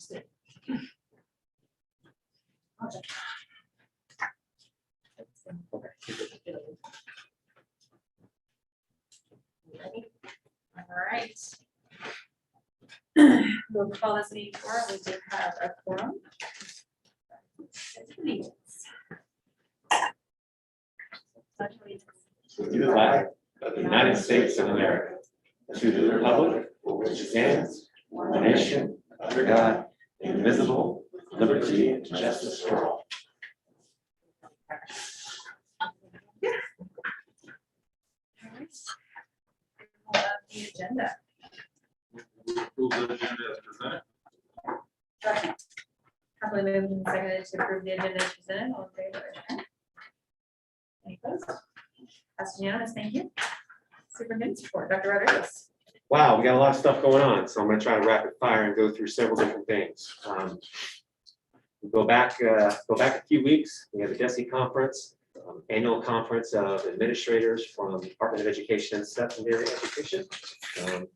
state. All right. We'll call this meeting for, we do have a quorum. To the flag of the United States of America, to the republic for which it stands, one nation, under God, indivisible, liberty and justice for all. The agenda. Approve the agenda as presented. Second. Happily moved and seconded to approve the agenda as presented. All in favor? Any opposed? That's unanimous. Thank you. Superintendent's report, Dr. Rodriguez. Wow, we got a lot of stuff going on, so I'm going to try to rapid fire and go through several different things. We go back a few weeks. We have the DESE conference, annual conference of administrators from the Department of Education and Secondary Education.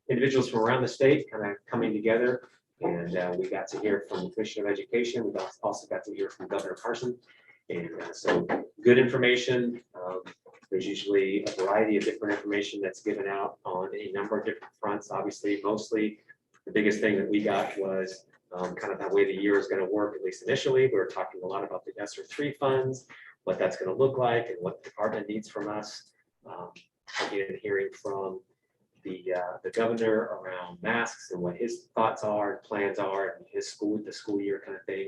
Individuals from around the state kind of coming together, and we got to hear from the Commissioner of Education. We also got to hear from Governor Carson, and so good information. There's usually a variety of different information that's given out on a number of different fronts. Obviously, mostly the biggest thing that we got was kind of the way the year is going to work, at least initially. We were talking a lot about the ESSER 3 funds, what that's going to look like and what the department needs from us. Again, hearing from the governor around masks and what his thoughts are and plans are and his the school year kind of thing.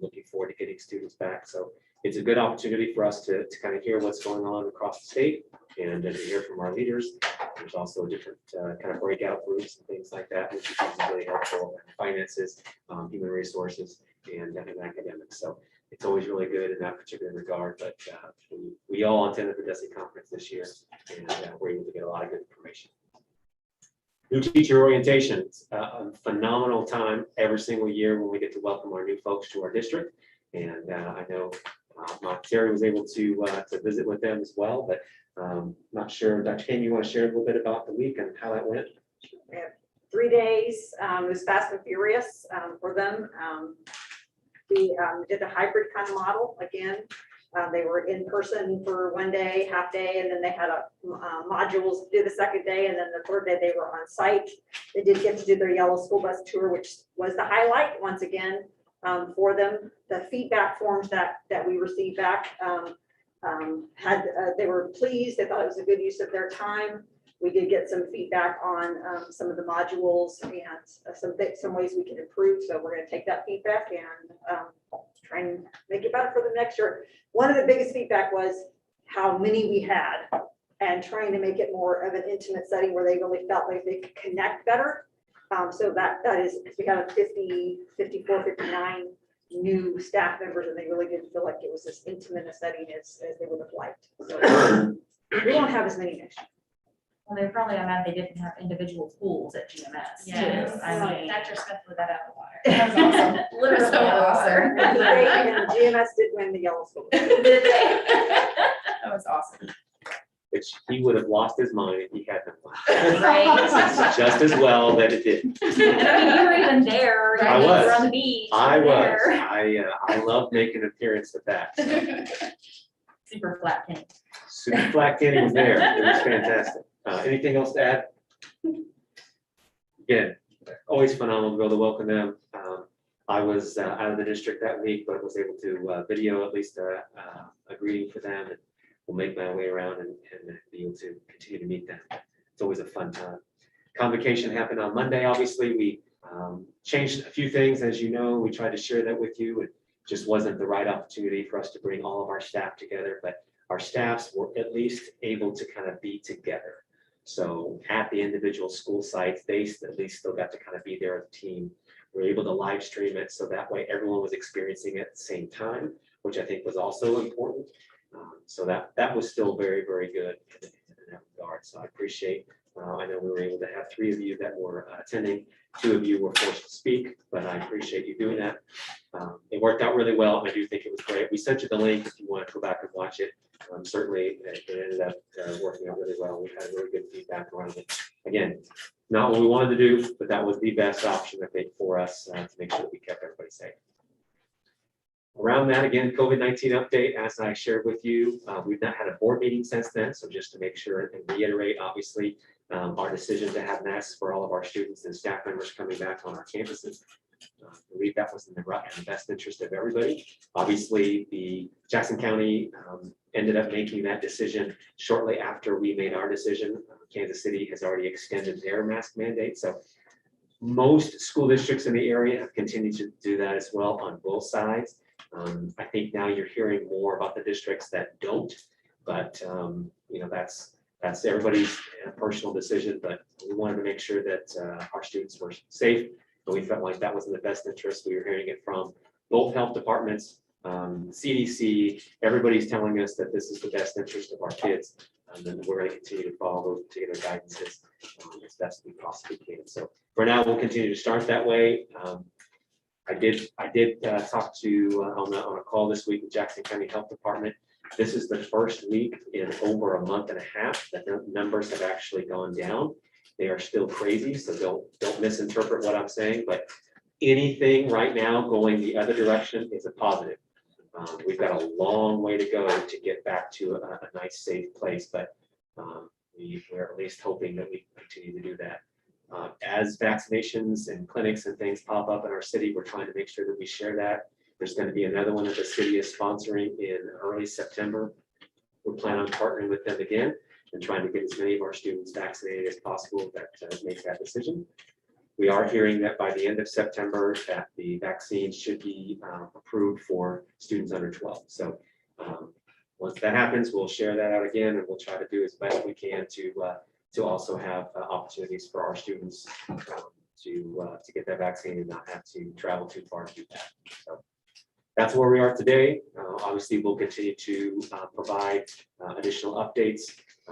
Looking forward to getting students back. So it's a good opportunity for us to kind of hear what's going on across the state and to hear from our leaders. There's also different kind of breakout groups and things like that, which is really helpful in finances, human resources, and academics. So it's always really good in that particular regard. But we all attended the DESE conference this year, and we're able to get a lot of good information. New teacher orientation, a phenomenal time every single year when we get to welcome our new folks to our district. And I know Terry was able to visit with them as well, but not sure, Dr. King, you want to share a little bit about the week and how that went? We had 3 days. It was fast and furious for them. We did a hybrid kind of model again. They were in person for 1 day, half day, and then they had modules to do the second day, and then the third day they were on site. They did get to do their yellow school bus tour, which was the highlight once again for them. The feedback forms that we received back they were pleased. They thought it was a good use of their time. We did get some feedback on some of the modules and some ways we can improve. So we're going to take that feedback and try and make it better for the next year. One of the biggest feedback was how many we had and trying to make it more of an intimate setting where they really felt like they could connect better. So that is, we got 54, 59 new staff members, and they really didn't feel like it was as intimate a setting as they would have liked. So we won't have as many next year. Well, they probably mad they didn't have individual pools at GMS. Yes. too. I mean, Dr. Smith blew that out of the water. that was awesome. Literally So awesome. And GMS did win the yellow school. That was awesome. Which he would have lost his mind if he hadn't. Right. Just as well that it did. And I mean, you were even there. You I know, was. you were on the beach. I you were was. there. I love making an appearance at that. So. Super flat Kenny. Super Flat Kenny was there. It was fantastic. Anything else to add? Again, always phenomenal to be able to welcome them. I was out of the district that week, but was able to video at least a greeting for them. And we'll make my way around and be able to continue to meet them. It's always a fun time. Convocation happened on Monday. Obviously, we changed a few things, as you know. We tried to share that with you. It just wasn't the right opportunity for us to bring all of our staff together, but our staffs were at least able to kind of be together. So at the individual school sites, they at least still got to kind of be there as a team. We were able to live stream it, so that way everyone was experiencing it at the same time, which I think was also important. So that was still very, very good in that regard. So I appreciate I know we were able to have 3 of you that were attending. 2 of you were forced to speak, but I appreciate you doing that. It worked out really well. I do think it was great. We sent you the link if you want to go back and watch it. Certainly, it ended up working out really well. We had really good feedback around it. Again, not what we wanted to do, but that was the best option, I think, for us to make sure that we kept everybody safe. Around that, again, COVID-19 update, as I shared with you, we've not had a board meeting since then. So just to make sure and reiterate, obviously, our decision to have masks for all of our students and staff members coming back on our campuses. I believe that was in the best interest of everybody. Obviously, the Jackson County ended up making that decision shortly after we made our decision. Kansas City has already extended their mask mandate. So most school districts in the area have continued to do that as well on both sides. I think now you're hearing more about the districts that don't, but you know, that's everybody's personal decision, but we wanted to make sure that our students were safe. And we felt like that was in the best interest. We were hearing it from both health departments, CDC, everybody's telling us that this is the best interest of our kids. And then we're going to continue to follow those particular guidances as best we possibly can. So for now, we'll continue to start that way. I did talk to on a call this week with Jackson County Health Department. This is the first week in over a month and a half that the numbers have actually gone down. They are still crazy, so don't misinterpret what I'm saying, but anything right now going the other direction is a positive. We've got a long way to go to get back to a nice, safe place, but we're at least hoping that we continue to do that. As vaccinations and clinics and things pop up in our city, we're trying to make sure that we share that. There's going to be another one that the city is sponsoring in early September. We're planning on partnering with them again and trying to get as many of our students vaccinated as possible that make that decision. We are hearing that by the end of September that the vaccine should be approved for students under 12. So once that happens, we'll share that out again, and we'll try to do as best we can to also have opportunities for our students to get that vaccine and not have to travel too far to do that. So that's where we are today. Obviously, we'll continue to provide additional updates.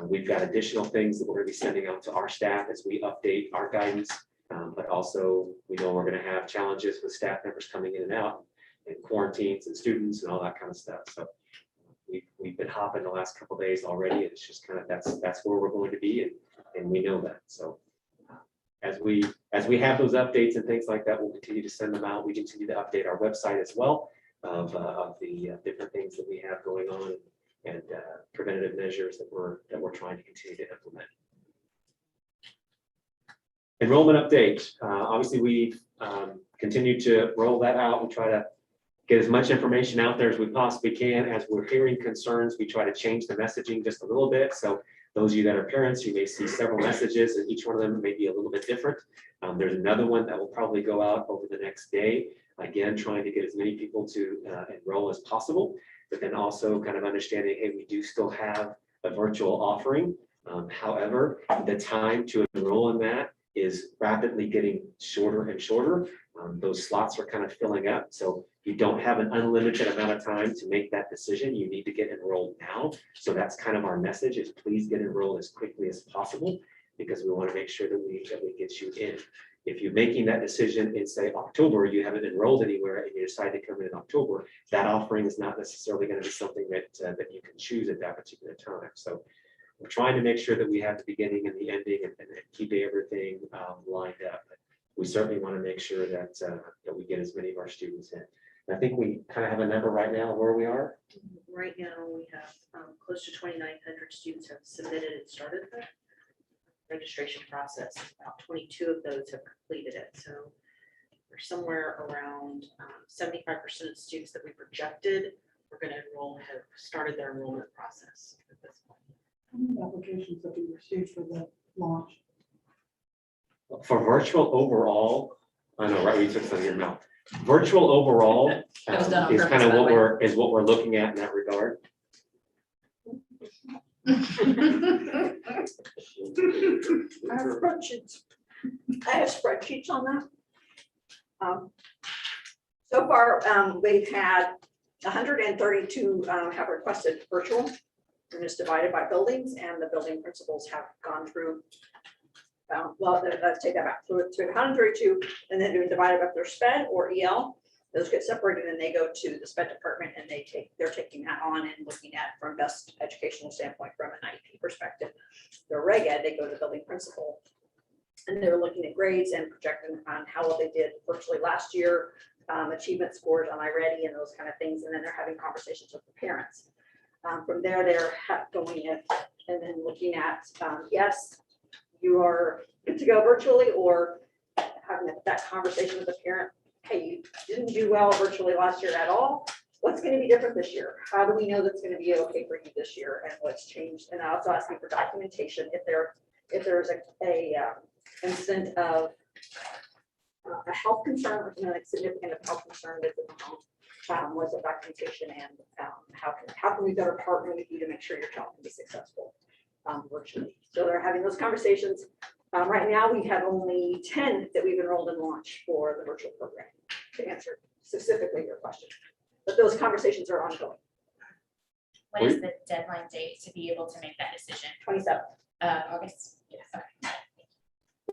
We've got additional things that we're going to be sending out to our staff as we update our guidance. But also, we know we're going to have challenges with staff members coming in and out, and quarantines and students and all that kind of stuff. So we've been hopping the last couple of days already. And it's just kind of that's where we're going to be, and we know that. So as we have those updates and things like that, we'll continue to send them out. We continue to update our website as well of the different things that we have going on and preventative measures that we're trying to continue to implement. Enrollment update. Obviously, we've continued to roll that out. We try to get as much information out there as we possibly can. As we're hearing concerns, we try to change the messaging just a little bit. So those of you that are parents, you may see several messages, and each one of them may be a little bit different. There's another one that will probably go out over the next day. Again, trying to get as many people to enroll as possible, but then also kind of understanding, hey, we do still have a virtual offering. However, the time to enroll in that is rapidly getting shorter and shorter. Those slots are kind of filling up. So you don't have an unlimited amount of time to make that decision. You need to get enrolled now. So that's kind of our message, is please get enrolled as quickly as possible, because we want to make sure that we get you in. If you're making that decision in, say, October, you haven't enrolled anywhere and you decide to come in October, that offering is not necessarily going to be something that you can choose at that particular time. So we're trying to make sure that we have the beginning and the ending and keeping everything lined up. But we certainly want to make sure that we get as many of our students in. And I think we kind of have a number right now where we are. Right now, we have close to 2,900 students have submitted and started the registration process. About 22 of those have completed it. So we're somewhere around 75% of the students that we projected were going to enroll have started their enrollment process at this point. How many applications have you received for the launch? For virtual overall, I know, right? We took some of your mouth. Virtual overall That was done on is purpose, kind of by the what way. we're looking at in that regard. I have spreadsheets on that. So far, we've had 132 have requested virtual, and it's divided by buildings, and the building principals have gone through Well, let's take that back. So it's 132, and then doing divided by their SPED or EL. Those get separated and they go to the SPED department and they're taking that on and looking at from best educational standpoint from an IEP perspective. Their reg ed, they go to the building principal. And they're looking at grades and projecting on how well they did virtually last year, achievement scores on iReady and those kind of things. And then they're having conversations with the parents. From there, they're going in and then looking at, yes, you are good to go virtually, or having that conversation with the parent. Hey, you didn't do well virtually last year at all. What's going to be different this year? How do we know that's going to be okay for you this year, and what's changed? And I also asking for documentation if there's a incident of a health concern or something like significant of health concern within the home, was the documentation, and how can we better partner with you to make sure your child can be successful virtually. So they're having those conversations. Right now, we have only 10 that we've enrolled in launch for the virtual program, to answer specifically your question. But those conversations are ongoing. What is the deadline date to be able to make that decision? 27. August. Yes. Okay.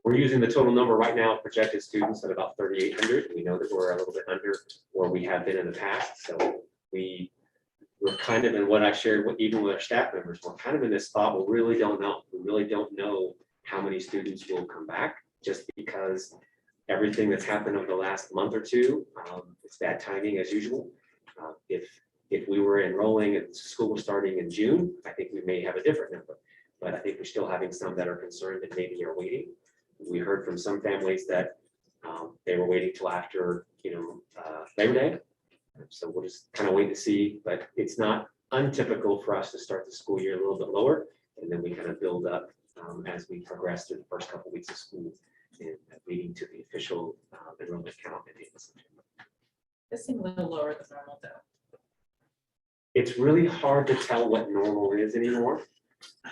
We're using the total number right now, of projected students at about 3,800. We know that we're a little bit under where we have been in the past. So we're kind of in what I shared with, even with our staff members, we're kind of in this spot. We really don't know. We really don't know how many students will come back, just because everything that's happened over the last month or two, it's bad timing as usual. If we were enrolling and school was starting in June, I think we may have a different number. But I think we're still having some that are concerned that maybe are waiting. We heard from some families that they were waiting till after, Labor Day. So we'll just kind of wait to see, but it's not untypical for us to start the school year a little bit lower, and then we kind of build up as we progress through the first couple of weeks of school, and leading to the official enrollment count at the end of September. This seems a little lower than normal though. It's really hard to tell what normal is anymore,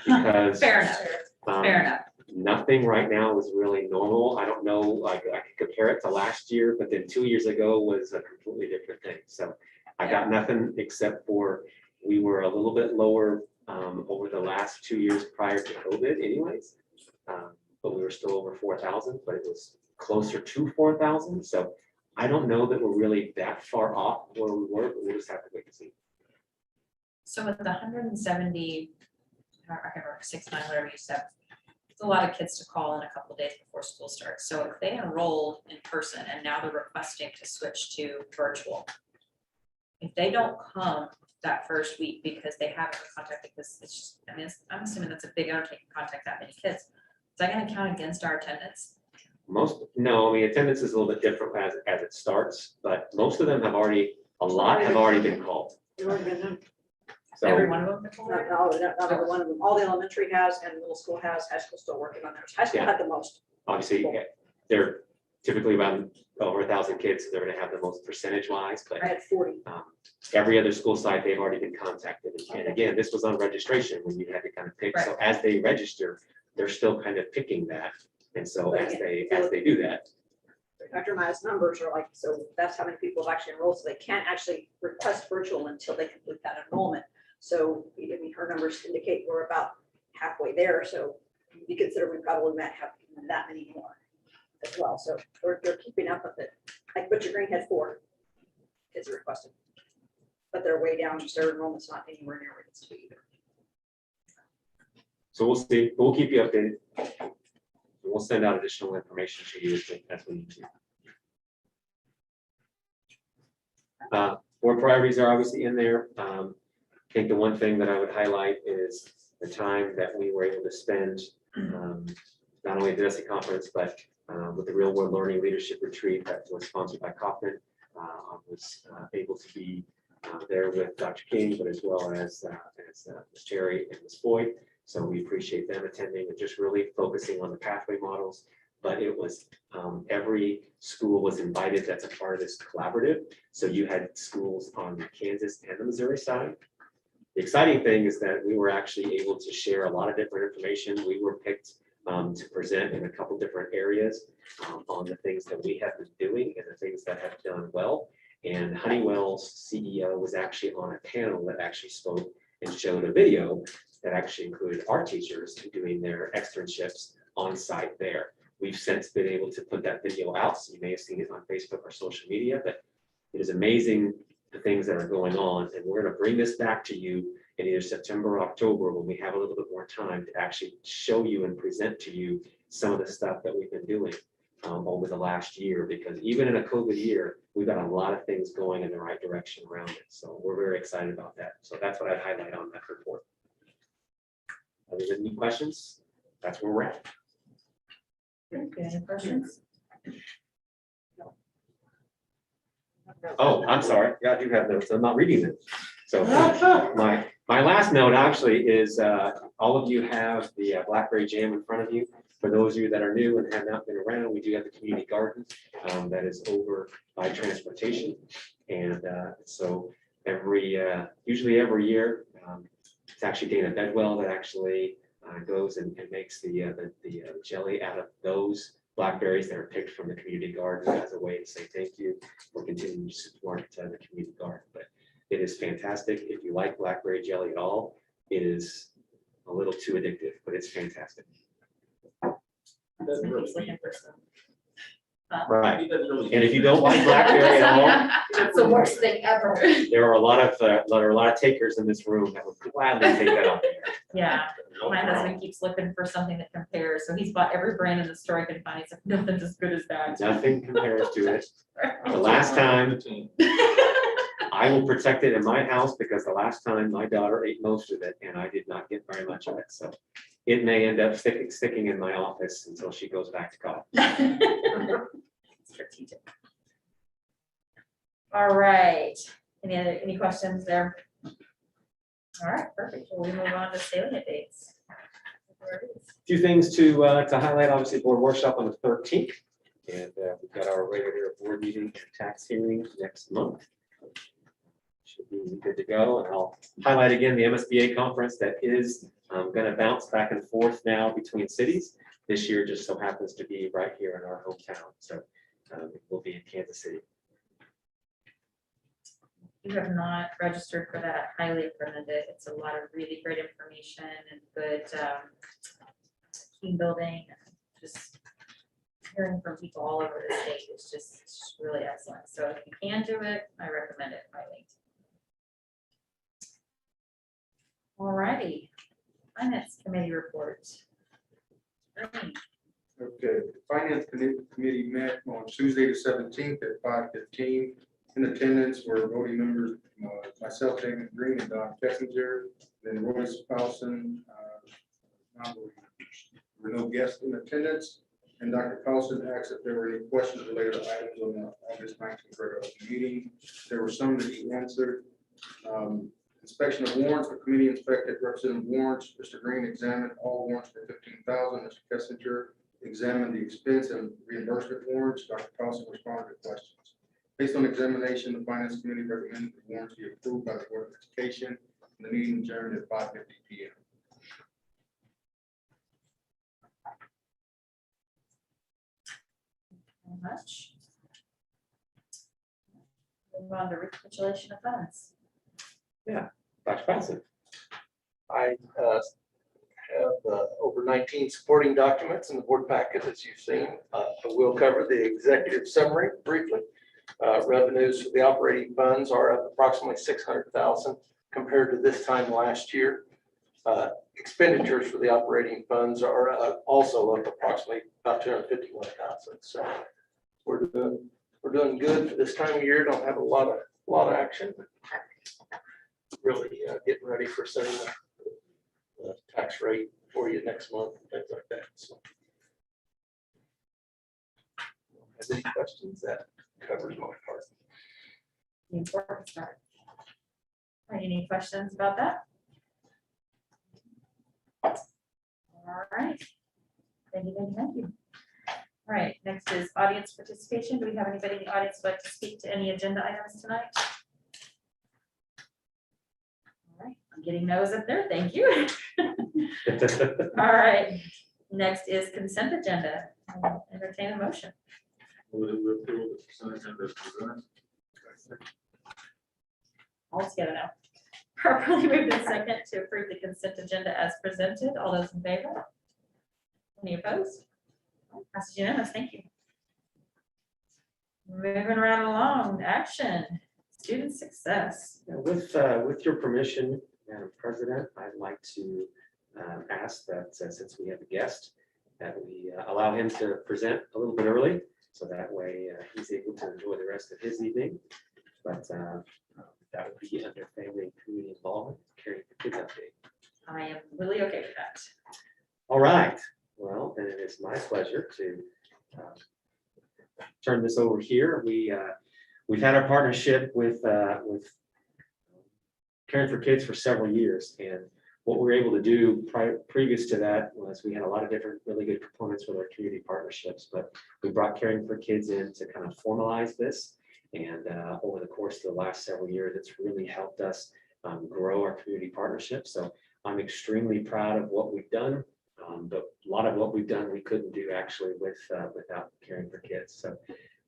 because Fair enough, fair enough. nothing right now is really normal. I don't know, like I could compare it to last year, but then 2 years ago was a completely different thing. So I got nothing except for we were a little bit lower over the last 2 years prior to COVID anyways. But we were still over 4,000, but it was closer to 4,000. So I don't know that we're really that far off where we were, but we'll just have to wait and see. So with the 170, I can't remember, 69, whatever you said, it's a lot of kids to call in a couple of days before school starts. So if they enrolled in person and now they're requesting to switch to virtual, if they don't come that first week because they haven't contacted, because it's just, I mean, I'm assuming that's a big undertaking to contact that many kids. Is that going to count against our attendance? No, I mean, attendance is a little bit different as it starts, but most of them have already, a lot have already been called. Every So one of them? Not every one of them. All the elementary has and middle school has. High school still working on theirs. High school had the most. obviously, they're typically around over 1,000 kids, so they're gonna have the most percentage wise, but I had 40. every other school site, they've already been contacted. And again, this was on registration when you had to kind of pick. So as they register, they're still kind of picking that. And so But as again, they do that, Dr. Maya's numbers are like, so that's how many people have actually enrolled, so they can't actually request virtual until they complete that enrollment. So, I mean, her numbers indicate we're about halfway there, so you consider we probably might have that many more as well, so they're keeping up with it. Like Butcher Green had 4 kids requested, but they're way down, just their enrollment's not anywhere near where it needs to be either. so we'll see, we'll keep you updated. We'll send out additional information to you as we need to. Board priorities are obviously in there. I think the one thing that I would highlight is the time that we were able to spend, not only at the DESE conference, but with the Real World Learning Leadership Retreat that was sponsored by Kaufman. I was able to be there with Dr. King, but as well as Ms. Cherry and Ms. Boyd. So we appreciate them attending and just really focusing on the pathway models. But it was, every school was invited that's a part of this collaborative. So you had schools on the Kansas and the Missouri side. The exciting thing is that we were actually able to share a lot of different information. We were picked to present in a couple different areas on the things that we have been doing and the things that have done well. And Honeywell's CEO was actually on a panel that actually spoke and showed a video that actually included our teachers doing their externships on site there. We've since been able to put that video out, so you may have seen it on Facebook or social media, but it is amazing the things that are going on, and we're gonna bring this back to you in either September or October when we have a little bit more time to actually show you and present to you some of the stuff that we've been doing over the last year, because even in a COVID year, we've got a lot of things going in the right direction around it. So we're very excited about that. So that's what I'd highlight on that report. Other than any questions, that's where we're at. Any questions? Oh, I'm sorry. Yeah, I do have notes. I'm not reading them. So my last note actually is all of you have the Blackberry Jam in front of you. For those of you that are new and have not been around, we do have the community garden that is over by transportation. And so usually every year, it's actually Dana Bedwell that actually goes and makes the jelly out of those blackberries that are picked from the community garden as a way to say thank you for continuing to support the community garden. But it is fantastic. If you like blackberry jelly at all, it is a little too addictive, but it's fantastic. He's looking for some. Right. And if you don't like blackberry at all, It's the worst thing ever. there are a lot of takers in this room that would gladly take that up there. Yeah, my husband keeps looking for something that compares, so he's bought every brand in the store he can find. He's like, nothing's as good as that. Nothing compares to it. The last time, I will protect it in my house because the last time my daughter ate most of it and I did not get very much of it. So it may end up sticking in my office until she goes back to college. Strategic. All right, any questions there? All right, perfect. Well, we move on to salient dates. Few things to highlight, obviously board workshop on the 13th. And we've got our regular board meeting and tax hearing next month. Should be good to go. And I'll highlight again the MSBA conference that is going to bounce back and forth now between cities. This year just so happens to be right here in our hometown. So it will be in Kansas City. You have not registered for that, highly recommend it. It's a lot of really great information and good team building. Just hearing from people all over the state is just really excellent. So if you can do it, I recommend it highly. All righty, finance committee report. Okay, the Finance Committee met on Tuesday the 17th at 5:15. In attendance were voting members, myself, David Green, and Don Kessinger, then Royce Paulson. There were no guests in attendance, and Dr. Paulson asked if there were any questions related to items on the August 19th regular meeting. There were some that he answered. Inspection of warrants, the committee inspected representative warrants. Mr. Green examined all warrants for $15,000. Mr. Kessinger examined the expense and reimbursement warrants. Dr. Paulson responded to questions. Based on examination, the Finance Committee recommended the warrants be approved by the Board of Education. And the meeting adjourned at 5:50 p.m. Very much. Move on to recapitulation of funds. Dr. Paulson. I have over 19 supporting documents in the board packet, as you've seen. I will cover the executive summary briefly. Revenues for the operating funds are up approximately $600,000 compared to this time last year. Expenditures for the operating funds are also up approximately about $251,000. So we're doing good for this time of year. Don't have a lot of action. Really getting ready for setting the tax rate for you next month and things like that. So, have any questions? That covers my part. The important part. All right, any questions about that? All right. Thank you. All right, next is audience participation. Do we have anybody in the audience who'd like to speak to any agenda items tonight? All right, I'm getting those up there. Thank you. All right, next is consent agenda. I'll entertain a motion. Will it approve the consent agenda as presented? All together now. Properly moved in second to approve the consent agenda as presented. All those in favor? Any opposed? Passes unanimous, thank you. Moving right along, action, student success. Yeah, with your permission, Madam President, I'd like to ask that since we have a guest, that we allow him to present a little bit early, so that way he's able to enjoy the rest of his evening. But that would be under family and community involvement, caring for kids update. I am really okay with that. All right, well, then it is my pleasure to turn this over here. We've had our partnership with Caring for Kids for several years, and what we were able to do previous to that was we had a lot of different really good components with our community partnerships, but we brought Caring for Kids in to kind of formalize this. And over the course of the last several years, it's really helped us grow our community partnerships. So I'm extremely proud of what we've done. But a lot of what we've done, we couldn't do actually without Caring for Kids. So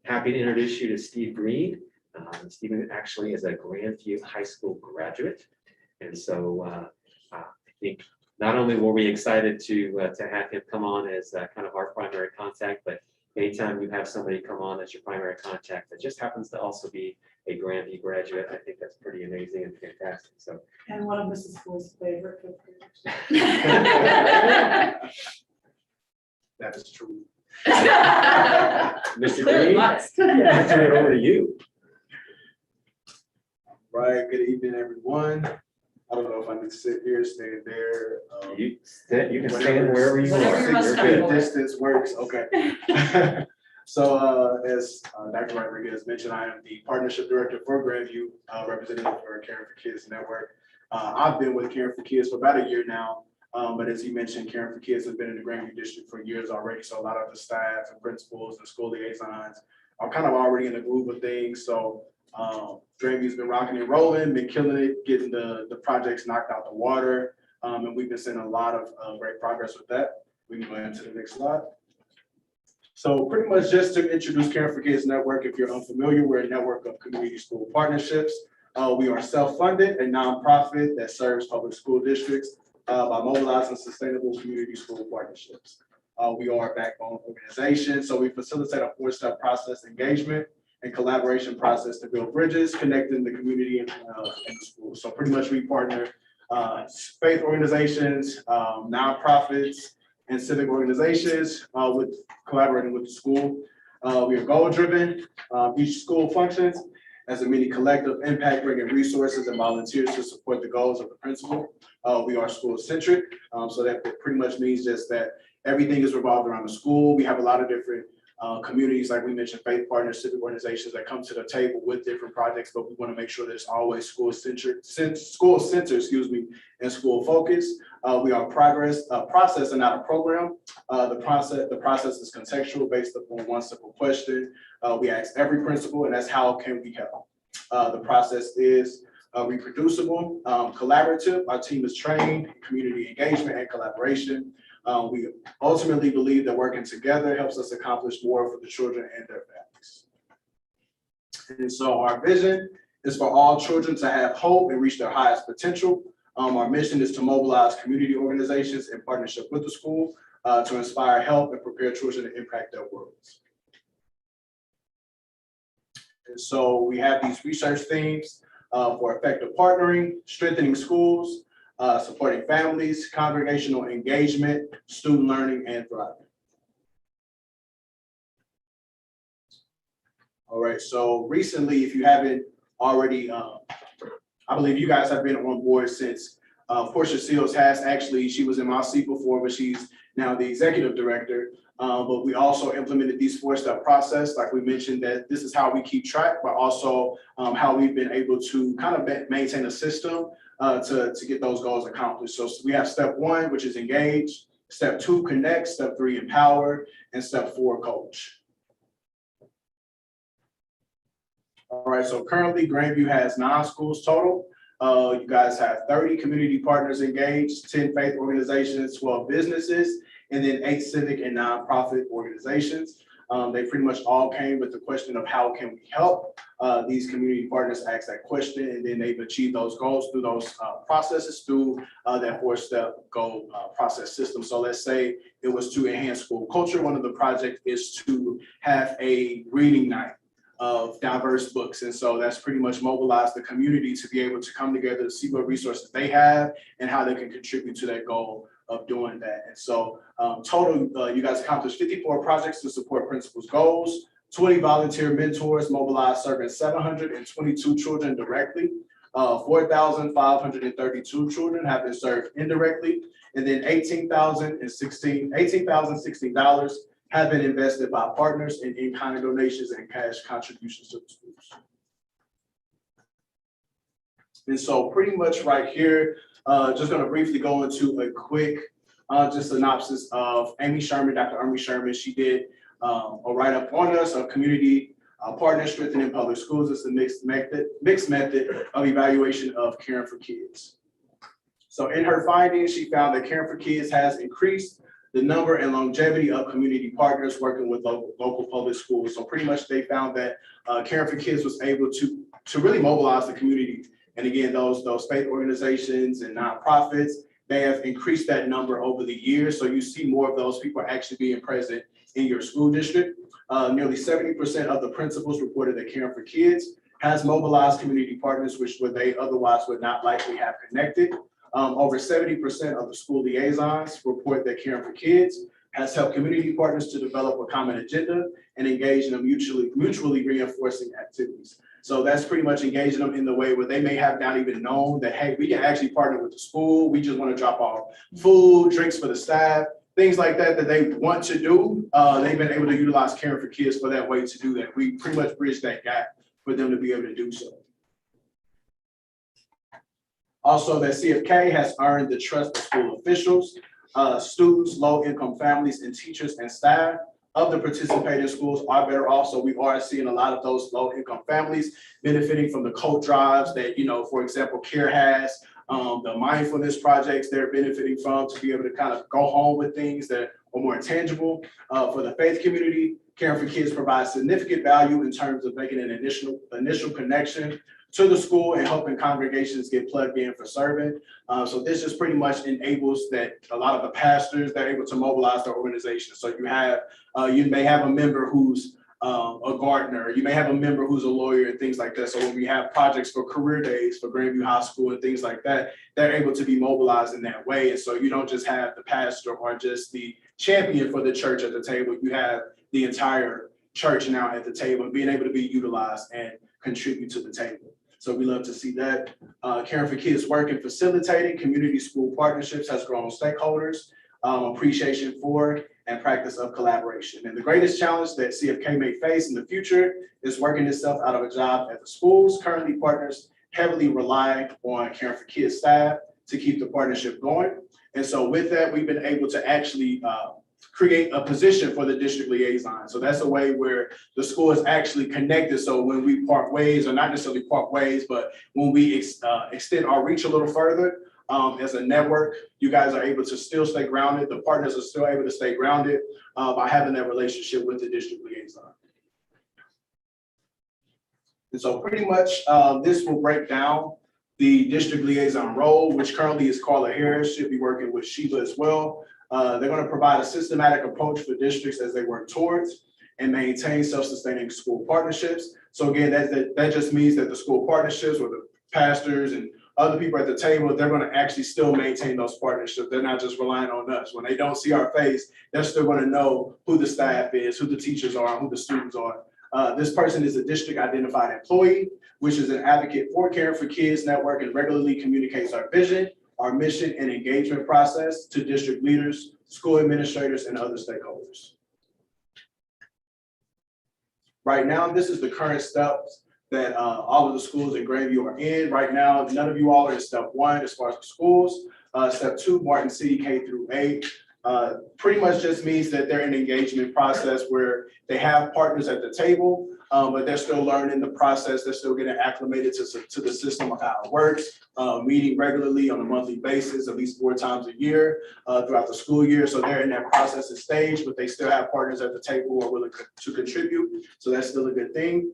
happy to introduce you to Steve Green. Stephen actually is a Grandview High School graduate. And so I think not only were we excited to have him come on as kind of our primary contact, but anytime you have somebody come on as your primary contact that just happens to also be a Grandview graduate, I think that's pretty amazing and fantastic. So And one of Mrs. School's favorite cookers. That is true. Mr. Clearly Green, modest. I'll turn it over to you. Right, good evening, everyone. I don't know if I need to sit here, stand there. You can stand wherever you Whatever are. you're most You're comfortable good. with. Distance works, okay. So as Dr. Rodriguez mentioned, I am the partnership director for Grandview, representative for Caring for Kids Network. I've been with Caring for Kids for about a year now, but as you mentioned, Caring for Kids has been in the Grandview district for years already. So a lot of the staff and principals and school liaisons are kind of already in the groove of things. So Grandview's been rocking and rolling, been killing it, getting the projects knocked out the water. And we've been seeing a lot of great progress with that. We can go into the next slide. So pretty much just to introduce Caring for Kids Network, if you're unfamiliar, we're a network of community school partnerships. We are self-funded, a nonprofit that serves public school districts by mobilizing sustainable community school partnerships. We are a backbone organization, so we facilitate a 4-step process engagement and collaboration process to build bridges, connecting the community and the school. So pretty much we partner faith organizations, nonprofits, and civic organizations with collaborating with the school. We are goal-driven. Each school functions as a mini collective impact, bringing resources and volunteers to support the goals of the principal. We are school-centric, so that pretty much means just that everything is revolved around the school. We have a lot of different communities, like we mentioned, faith partners, civic organizations that come to the table with different projects, but we want to make sure that it's always school-centered, and school focused. We are process and not a program. The process is contextual based upon one simple question. We ask every principal, and that's how can we help? The process is reproducible, collaborative. Our team is trained in community engagement and collaboration. We ultimately believe that working together helps us accomplish more for the children and their families. And so our vision is for all children to have hope and reach their highest potential. Our mission is to mobilize community organizations in partnership with the school to inspire, help, and prepare children to impact their worlds. And so we have these research themes for effective partnering, strengthening schools, supporting families, congregational engagement, student learning, and thriving. All right, so recently, if you haven't already, I believe you guys have been on board since Portia Seals has actually, she was in my seat before, but she's now the executive director. But we also implemented these 4-step process, like we mentioned, that this is how we keep track, but also how we've been able to kind of maintain a system to get those goals accomplished. So we have step 1, which is engage, step 2, connect, step 3, empower, and step 4, coach. All right, so currently Grandview has 9 schools total. You guys have 30 community partners engaged, 10 faith organizations, 12 businesses, and then 8 civic and nonprofit organizations. They pretty much all came with the question of how can we help? These community partners asked that question, and then they've achieved those goals through those processes, through that 4-step goal process system. So let's say it was to enhance school culture. One of the projects is to have a reading night of diverse books. And so that's pretty much mobilized the community to be able to come together to see what resources they have and how they can contribute to that goal of doing that. And so total, you guys accomplished 54 projects to support principals' goals, 20 volunteer mentors mobilized serving 722 children directly, 4,532 children have been served indirectly, and then $18,016 have been invested by partners in in-kind donations and cash contributions to the schools. And so pretty much right here, just gonna briefly go into a quick just synopsis of Amy Sherman, Dr. Amy Sherman. She did a write-up on us, a community partner strengthening public schools. It's a mixed method of evaluation of caring for kids. So in her findings, she found that caring for kids has increased the number and longevity of community partners working with local public schools. So pretty much they found that caring for kids was able to really mobilize the community. And again, those faith organizations and nonprofits, they have increased that number over the years. So you see more of those people actually being present in your school district. Nearly 70% of the principals reported that caring for kids has mobilized community partners, which they otherwise would not likely have connected. Over 70% of the school liaisons report that caring for kids has helped community partners to develop a common agenda and engage in a mutually reinforcing activities. So that's pretty much engaging them in the way where they may have not even known that, hey, we can actually partner with the school. We just want to drop off food, drinks for the staff, things like that they want to do. They've been able to utilize caring for kids for that way to do that. We pretty much bridge that gap for them to be able to do so. Also, that CFK has earned the trust of school officials, students, low-income families, and teachers and staff of the participating schools are better off. So we are seeing a lot of those low-income families benefiting from the coat drives that, for example, CARE has, the mindfulness projects they're benefiting from to be able to kind of go home with things that are more tangible. For the faith community, Caring for Kids provides significant value in terms of making an initial connection to the school and helping congregations get plugged in for serving. So this just pretty much enables that a lot of the pastors, they're able to mobilize their organization. So you may have a member who's a gardener, you may have a member who's a lawyer and things like that. So when we have projects for career days for Grandview High School and things like that, they're able to be mobilized in that way. And so you don't just have the pastor or just the champion for the church at the table, you have the entire church now at the table and being able to be utilized and contribute to the table. So we love to see that. Caring for Kids work in facilitating community school partnerships has grown stakeholders, appreciation for, and practice of collaboration. And the greatest challenge that CFK may face in the future is working itself out of a job at the schools. Currently, partners heavily rely on Caring for Kids staff to keep the partnership going. And so with that, we've been able to actually create a position for the district liaison. So that's a way where the school is actually connected. So when we part ways, or not necessarily part ways, but when we extend our reach a little further as a network, you guys are able to still stay grounded. The partners are still able to stay grounded by having that relationship with the district liaison. And so pretty much this will break down the district liaison role, which currently is Carla Harris, should be working with Sheila as well. They're going to provide a systematic approach for districts as they work towards and maintain self-sustaining school partnerships. So again, that just means that the school partnerships with the pastors and other people at the table, they're going to actually still maintain those partnerships. They're not just relying on us. When they don't see our face, they're still going to know who the staff is, who the teachers are, who the students are. This person is a district identified employee, which is an advocate for Caring for Kids Network and regularly communicates our vision, our mission and engagement process to district leaders, school administrators, and other stakeholders. Right now, this is the current steps that all of the schools in Grandview are in. Right now, none of you all are in step 1 as far as the schools. Step 2, Martin City K through 8. Pretty much just means that they're in an engagement process where they have partners at the table but they're still learning the process. They're still getting acclimated to the system of how it works, meeting regularly on a monthly basis, at least 4 times a year throughout the school year. So they're in that processing stage, but they still have partners at the table who are willing to contribute. So that's still a good thing.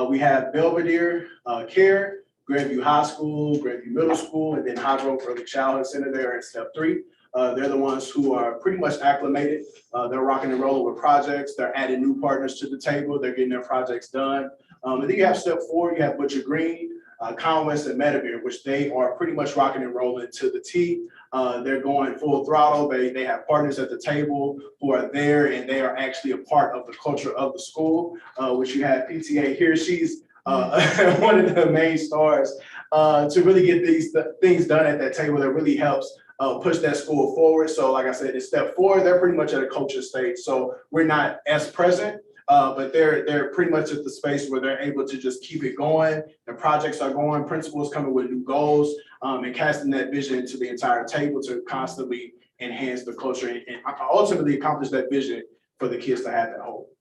We have Belvedere Care, Grandview High School, Grandview Middle School, and then Hydro Early Childhood Center there in step 3. They're the ones who are pretty much acclimated. They're rocking and rolling with projects. They're adding new partners to the table. They're getting their projects done. And then you have step 4, you have Butcher Green, Conwest, and Medivere, which they are pretty much rocking and rolling to the T. They're going full throttle. They have partners at the table who are there, and they are actually a part of the culture of the school, which you have PTA here. She's one of the main stars to really get these things done at that table that really helps push that school forward. So like I said, in step 4, they're pretty much at a culture stage. So we're not as present, but they're pretty much at the space where they're able to just keep it going. The projects are going, principals coming with new goals, and casting that vision into the entire table to constantly enhance the culture and ultimately accomplish that vision for the kids to have that hope.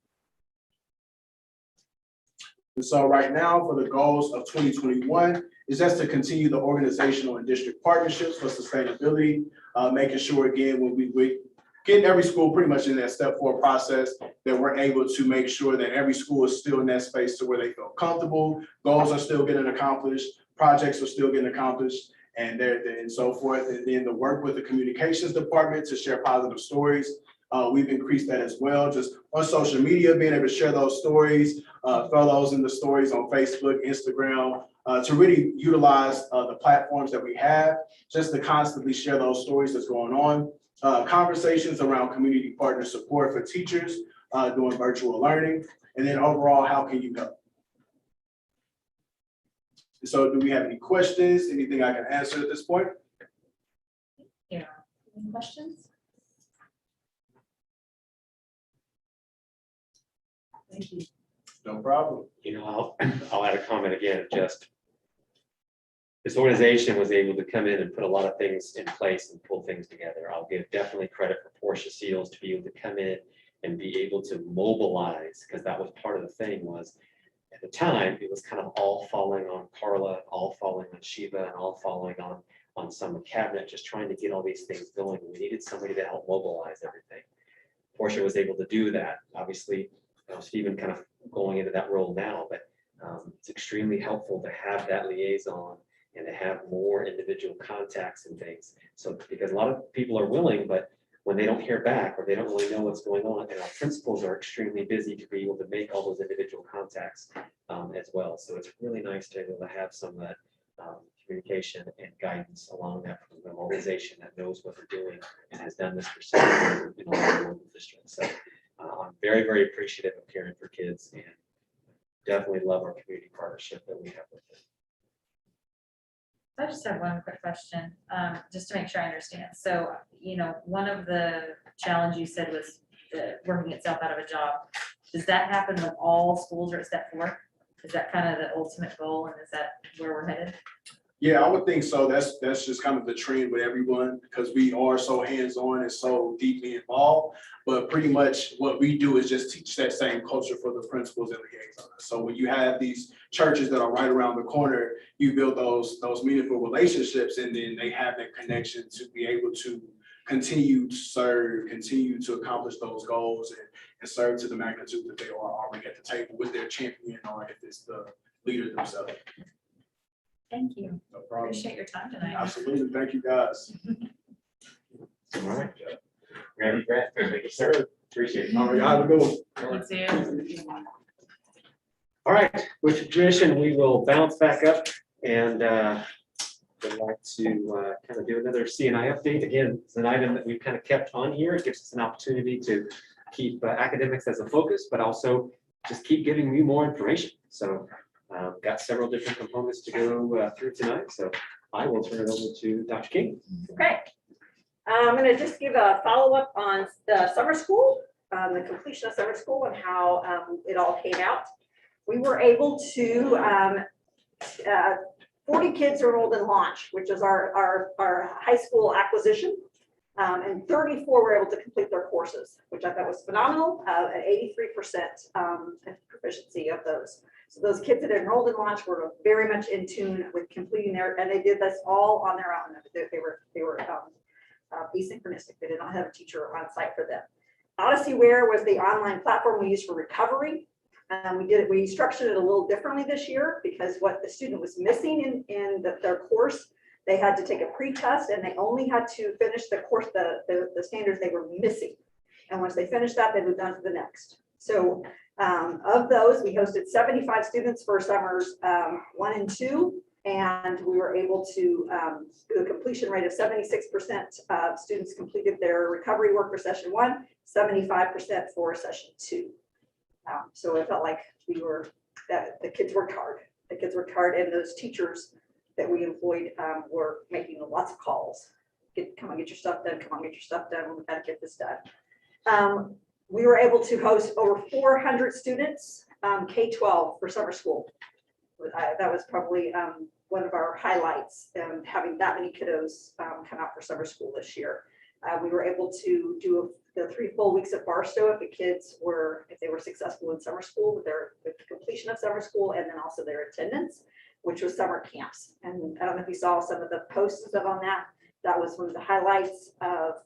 And so right now for the goals of 2021 is just to continue the organizational and district partnerships for sustainability, making sure again, when we get every school pretty much in that step 4 process, that we're able to make sure that every school is still in that space to where they feel comfortable, goals are still getting accomplished, projects are still getting accomplished, and so forth. And then the work with the communications department to share positive stories. We've increased that as well, just on social media, being able to share those stories, throw those in the stories on Facebook, Instagram, to really utilize the platforms that we have, just to constantly share those stories that's going on. Conversations around community partner support for teachers doing virtual learning, and then overall, how can you help? So do we have any questions? Anything I can answer at this point? Yeah, any questions? Thank you. No problem. You know, I'll add a comment again, just this organization was able to come in and put a lot of things in place and pull things together. I'll give definitely credit for Portia Seals to be able to come in and be able to mobilize, because that was part of the thing was at the time, it was kind of all falling on Carla, all falling on Shiva, and all falling on some cabinet, just trying to get all these things going. We needed somebody to help mobilize everything. Portia was able to do that. Obviously, Stephen kind of going into that role now, but it's extremely helpful to have that liaison and to have more individual contacts and things. So because a lot of people are willing, but when they don't hear back or they don't really know what's going on, and our principals are extremely busy to be able to make all those individual contacts as well. So it's really nice to be able to have some of that communication and guidance along that from the organization that knows what they're doing and has done this for several years in all the local districts. So I'm very, very appreciative of caring for kids and definitely love our community partnership that we have with them. I just have one quick question, just to make sure I understand. So, you know, one of the challenge you said was the working itself out of a job. Does that happen with all schools or at step 4? Is that kind of the ultimate goal, and is that where we're headed? Yeah, I would think so. That's just kind of the trend with everyone because we are so hands-on and so deeply involved. But pretty much what we do is just teach that same culture for the principals and liaisons. So when you have these churches that are right around the corner, you build those meaningful relationships, and then they have that connection to be able to continue to serve, continue to accomplish those goals, and serve to the magnitude that they are already at the table with their champion, or if it's the leader themselves. Thank you. No problem. Appreciate your time tonight. Absolutely. Thank you, guys. All right. Thank you, sir. Appreciate it. All right, have a good one. You too. All right, with tradition, we will bounce back up and would like to kind of do another CNI update. Again, it's an item that we've kind of kept on here. It gives us an opportunity to keep academics as a focus, but also just keep giving you more information. So got several different components to go through tonight. So I will turn it over to Dr. King. Okay. I'm going to just give a follow-up on the summer school, the completion of summer school and how it all came out. We were able to, 40 kids are enrolled in Launch, which is our high school acquisition. And 34 were able to complete their courses, which I thought was phenomenal, at 83% proficiency of those. So those kids that enrolled in launch were very much in tune with completing their, and they did this all on their own. They were asynchronistic. They did not have a teacher on site for them. OdysseyWare was the online platform we used for recovery. We structured it a little differently this year because what the student was missing in their course, they had to take a pre-test and they only had to finish the course, the standards they were missing. And once they finished that, they moved on to the next. So of those, we hosted 75 students for summers 1 and 2, and we were able to do a completion rate of 76% of students completed their recovery work for session 1, 75% for session 2. So it felt like that the kids worked hard. The kids worked hard, and those teachers that we employed were making lots of calls. Come on, get your stuff done. Come on, get your stuff done. We've got to get this done. We were able to host over 400 students, K-12 for summer school. That was probably one of our highlights, having that many kiddos come out for summer school this year. We were able to do the 3 full weeks of Barstow if they were successful in summer school with the completion of summer school, and then also their attendance, which was summer camps. And I don't know if you saw some of the posts on that. That was one of the highlights of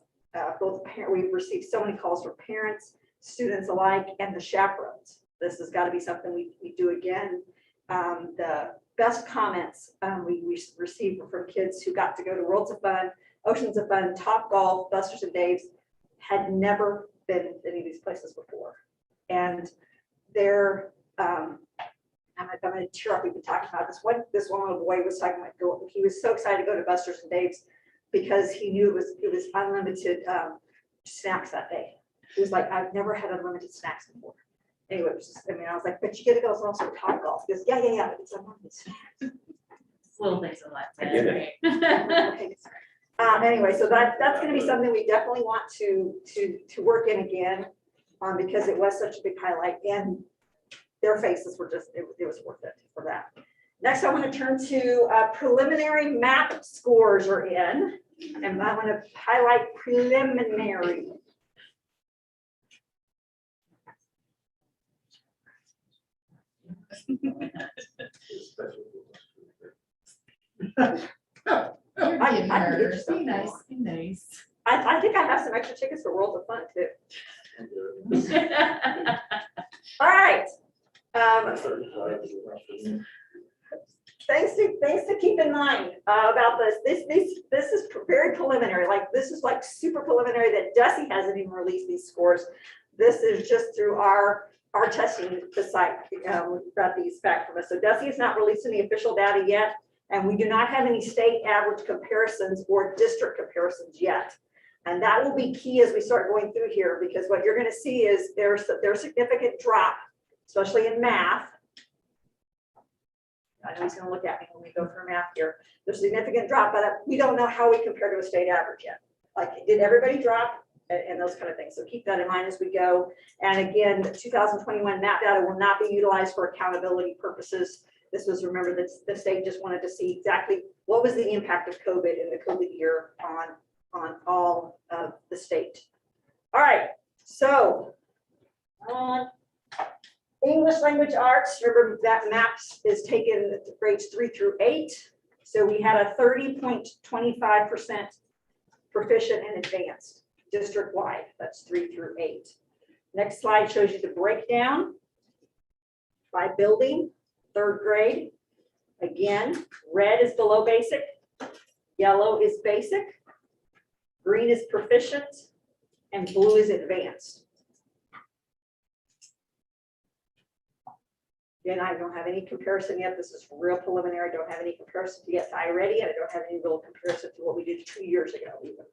both parents. We've received so many calls from parents, students alike, and the chaperones. This has got to be something we do again. The best comments we received were from kids who got to go to Worlds of Fun, Oceans of Fun, Top Golf, Buster's and Dave's, had never been in any of these places before. And they're, I'm going to tear up even talking about this. This one little boy was talking about, he was so excited to go to Buster's and Dave's because he knew it was unlimited snacks that day. He was like, I've never had unlimited snacks before. Anyway, it was just, I was like, but you get to go also Top Golf. He goes, yeah, but it's unlimited snacks. Little things in life. I get it. Anyway, so that's going to be something we definitely want to work in again, because it was such a big highlight, and their faces were just, it was worth it for that. Next, I want to turn to preliminary MAP scores are in, and I want to highlight preliminary. Be nice, be nice. I think I have some extra tickets for Worlds of Fun too. All right. Things to keep in mind about this. This is very preliminary. Like, this is like super preliminary that DESE hasn't even released these scores. This is just through our testing the site. We've got these back from us. So DESE has not released any official data yet, and we do not have any state average comparisons or district comparisons yet. And that will be key as we start going through here, because what you're going to see is there's a significant drop, especially in math. I know he's going to look at me when we go through math here. There's a significant drop, but we don't know how we compare to a state average yet. Like, did everybody drop, and those kind of things. So keep that in mind as we go. And again, the 2021 MAP data will not be utilized for accountability purposes. This was, remember, that the state just wanted to see exactly what was the impact of COVID in the COVID year on all of the state. All right, so English language arts, remember that MAPS is taken grades 3 through 8. So we had a 30.25% proficient and advanced district-wide. That's 3 through 8. Next slide shows you the breakdown by building, 3rd grade. Again, red is below basic, yellow is basic, green is proficient, and blue is advanced. Again, I don't have any comparison yet. This is real preliminary. I don't have any comparison to get iReady, and I don't have any real comparison to what we did 2 years ago even.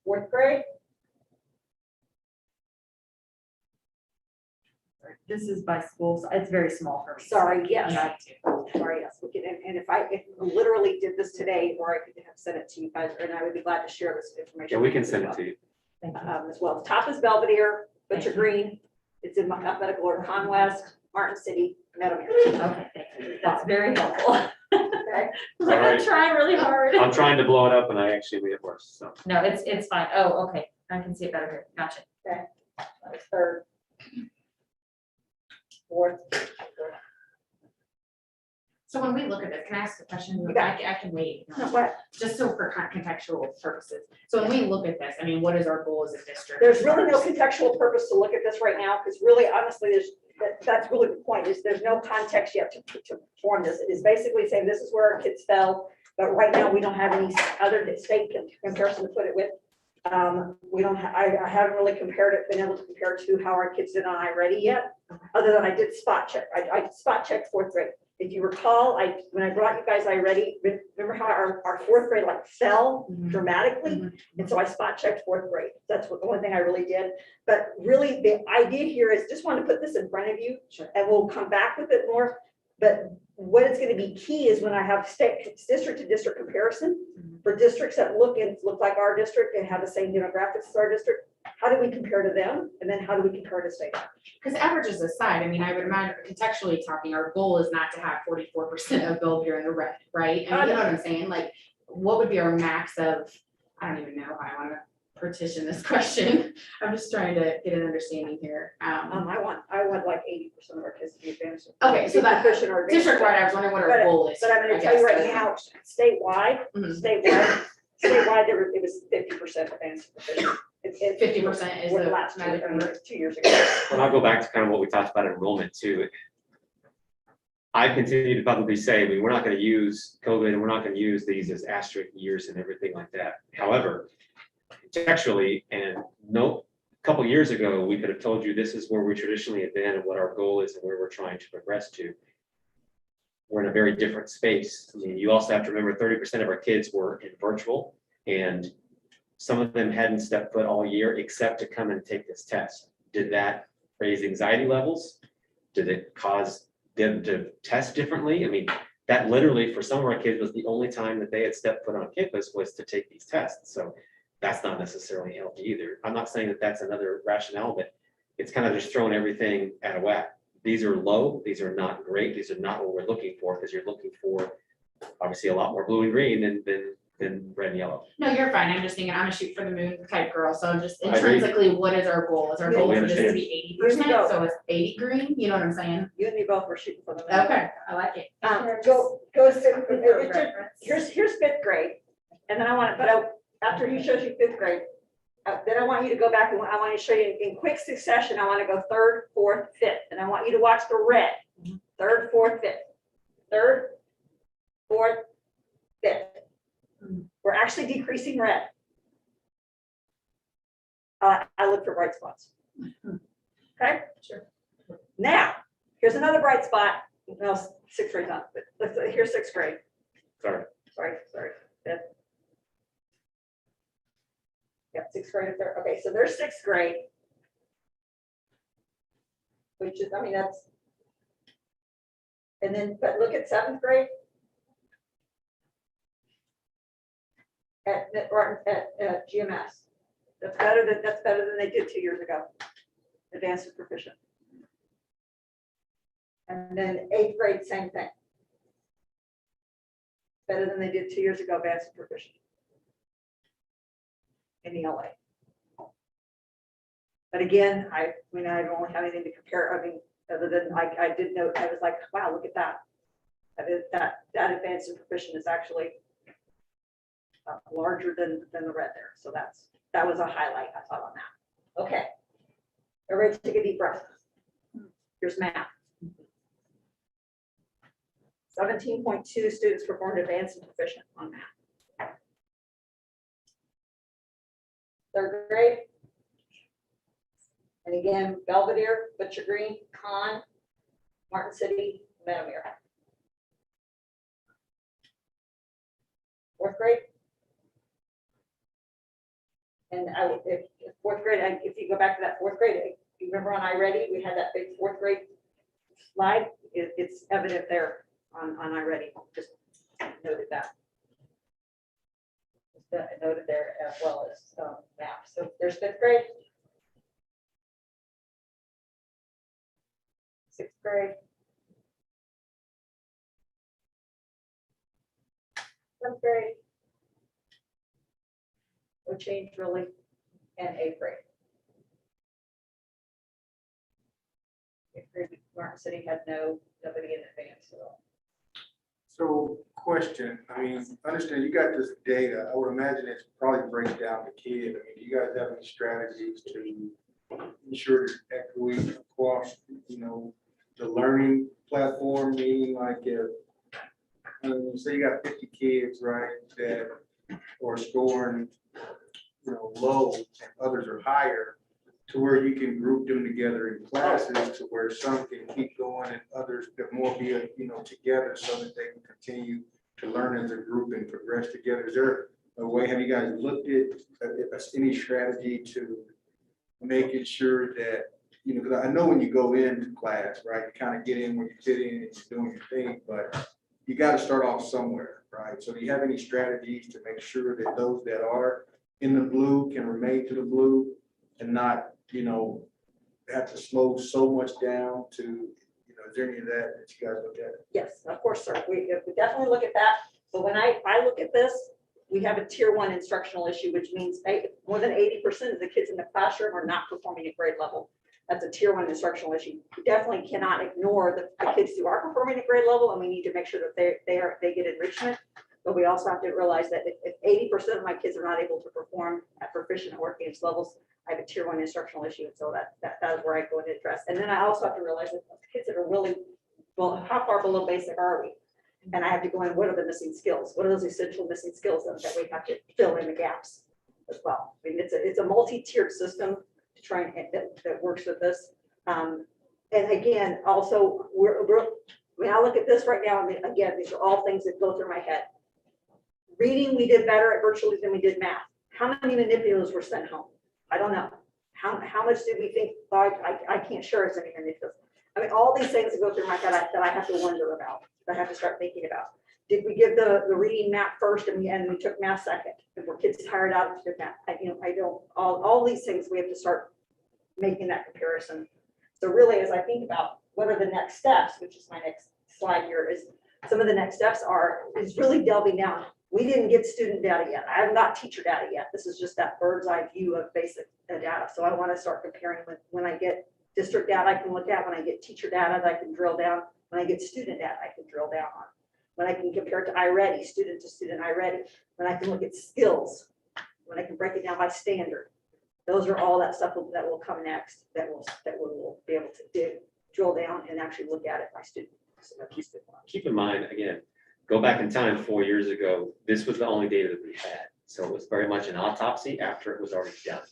4th grade. This is by schools. It's very small for me. Sorry, yes. Yeah. Sorry, yes. We can, and if I literally did this today, or I could have sent it to you guys, and I would be glad to share this information. Yeah, we can send it to you. Thank you. As well. Top is Belvedere, Butcher Thank you. Green. It's in alphabetical order: Con West, Martin City, Meadowmere. Okay, thank you. That's very helpful. Okay. Like, I'm Alright. trying really hard. I'm trying to blow it up and I actually made it worse, so. No, it's fine. Oh, okay. I can see it better here. Gotcha. That's third. Fourth. So when we look at this, can I ask a question? You got I can wait. No, what? Just so for contextual purposes. So when we look at this, I mean, what is our goal as a district? There's really no contextual purpose to look at this right now, because really, honestly, that's really the point, is there's no context yet to form this. It is basically saying this is where our kids fell, but right now, we don't have any other state comparison to put it with. We don't, I haven't really been able to compare to how our kids did on iReady yet, other than I did spot check. I spot checked fourth grade. If you recall, when I brought you guys iReady, remember how our fourth grade like fell dramatically? And so I spot checked fourth grade. That's the only thing I really did. But really, the idea here is just want to put this in front of you, and we'll come back with it more. But what is going to be key is when I have district to district comparison for districts that look like our district and have the same demographics as our district. How do we compare to them? And then how do we compare to state average? Because averages aside, I mean, I would imagine contextually talking, our goal is not to have 44% of Bellevue in the red, right? I mean, you know what I'm saying? Like, what would be our max of, I don't even know how I want to partition this question. I'm just trying to get an understanding here. I want like 80% of our kids to be advanced. Okay, so that proficient or advanced. district-wide, I was wondering what our But- goal is. But I'm I gonna tell you guess. right now, statewide, Mhm. it was 50% advanced proficient. 50% is With the last year, magic number. 2 years ago. Well, I'll go back to kind of what we talked about enrollment too. I continue to publicly say, we're not going to use COVID and we're not going to use these as asterisk years and everything like that. However, contextually, and a couple years ago, we could have told you this is where we traditionally have been and what our goal is and where we're trying to progress to. We're in a very different space. I mean, you also have to remember 30% of our kids were in virtual, and some of them hadn't stepped foot all year except to come and take this test. Did that raise anxiety levels? Did it cause them to test differently? I mean, that literally for some of our kids was the only time that they had stepped foot on campus was to take these tests. So that's not necessarily healthy either. I'm not saying that that's another rationale, but it's kind of just throwing everything out of whack. These are low, these are not great, these are not what we're looking for, because you're looking for obviously a lot more blue and green than red and yellow. No, you're fine. I'm just thinking I'm a shoot for the moon type girl. So just I agree. intrinsically, what is our goal? Is our Yeah, goal we for this to understand. be Here we 80%? go. So it's 80 green? You know what I'm saying? You and me both were shooting for the moon. Okay, I like it. Here's fifth grade, and then I want, after he shows you fifth grade, then I want you to go back and I want to show you in quick succession. I want to go third, fourth, fifth, and I want you to watch the red. Third, fourth, fifth. Third, fourth, fifth. We're actually decreasing red. I look for bright spots. Okay? Sure. Now, here's another bright spot. No, sixth grade's not, but here's sixth grade. Sorry. Sorry. Fifth. Yep, sixth grade is there. Okay, so there's sixth grade. Which is, I mean, that's. And then, but look at seventh grade. At GMS. That's better than they did 2 years ago. Advanced and proficient. And then eighth grade, same thing. Better than they did 2 years ago, advanced and proficient. In the LA. But again, I don't have anything to compare. I mean, other than I did note, I was like, wow, look at that. That advanced and proficient is actually larger than the red there. So that was a highlight I thought on that. Okay. Everybody take a deep breath. Here's math. 17.2 students performed advanced and proficient on math. Third grade. And again, Belvedere, Butcher Green, Con, Martin City, Meadowmere. Fourth grade. And if fourth grade, if you go back to that fourth grade, you remember on iReady, we had that big fourth grade slide. It's evident there on iReady. Just noted that. Noted there as well as math. So there's fifth grade. Sixth grade. grade. No change really, and eighth grade. Eighth grade, Martin City had nobody in advance at all. So question, I mean, understand you got this data, I would imagine it's probably breaks down the kid. I mean, do you guys have any strategies to ensure equity across, the learning platform, meaning like if, say you got 50 kids, right, that are scoring, low and others are higher, to where you can group them together in classes to where some can keep going and others that more be, together so that they can continue to learn as a group and progress together. Is there a way, have you guys looked at if there's any strategy to making sure that, because I know when you go into class, right, you kind of get in where you fit in and you're doing your thing, but you got to start off somewhere, right? So do you have any strategies to make sure that those that are in the blue can remain to the blue and not, have to slow so much down to, is there any of that you guys look at? Yes, of course, sir. We definitely look at that. But when I look at this, we have a tier 1 instructional issue, which means more than 80% of the kids in the classroom are not performing at grade level. That's a tier 1 instructional issue. We definitely cannot ignore the kids who are performing at grade level, and we need to make sure that they get enrichment. But we also have to realize that if 80% of my kids are not able to perform at proficient or advanced levels, I have a tier 1 instructional issue. And so that is where I go and address. And then I also have to realize that kids that are really, well, how far below basic are we? And I have to go in, what are the missing skills? What are those essential missing skills that we have to fill in the gaps as well? I mean, it's a multi-tiered system to try and that works with this. And again, also when I look at this right now, I mean, again, these are all things that go through my head. Reading, we did better at virtually than we did math. How many manipulators were sent home? I don't know. How much did we think? Oh, I can't share as many manipulators. I mean, all these things that go through my head that I have to wonder about, that I have to start thinking about. Did we give the reading math first and we took math second? If we're kids tired out of math, I don't, all these things we have to start making that comparison. So really, as I think about what are the next steps, which is my next slide here, is some of the next steps is really delving down. We didn't get student data yet. I have not teacher data yet. This is just that bird's eye view of basic data. So I want to start comparing with when I get district data I can look at, when I get teacher data that I can drill down, when I get student data I can drill down on, when I can compare it to iReady, student to student iReady, when I can look at skills, when I can break it down by standard. Those are all that stuff that will come next, that we'll be able to drill down and actually look at it by student. Keep in mind, again, go back in time 4 years ago, this was the only data that we had. So it was very much an autopsy after it was already done.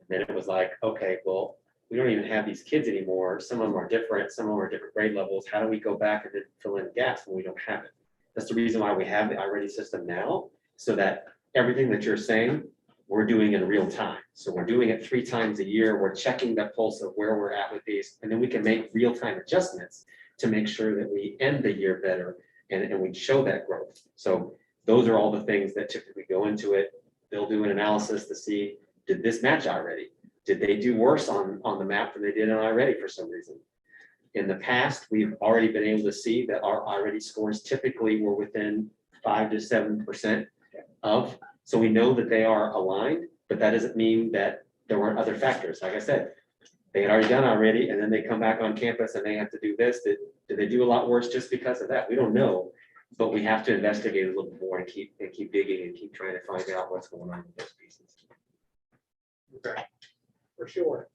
And then it was like, okay, well, we don't even have these kids anymore. Some of them are different. Some of them are different grade levels. How do we go back and then fill in the gaps when we don't have it? That's the reason why we have the iReady system now, so that everything that you're saying, we're doing in real time. So we're doing it 3 times a year. We're checking the pulse of where we're at with these, and then we can make real-time adjustments to make sure that we end the year better and we show that growth. So those are all the things that typically go into it. They'll do an analysis to see, did this match iReady? Did they do worse on the map than they did on iReady for some reason? In the past, we've already been able to see that our iReady scores typically were within 5 to 7% of. So we know that they are aligned, but that doesn't mean that there weren't other factors. Like I said, they had already done iReady, and then they come back on campus and they have to do this. Did they do a lot worse just because of that? We don't know, but we have to investigate a little more and keep digging and keep trying to find out what's going on with those pieces. Okay. For sure.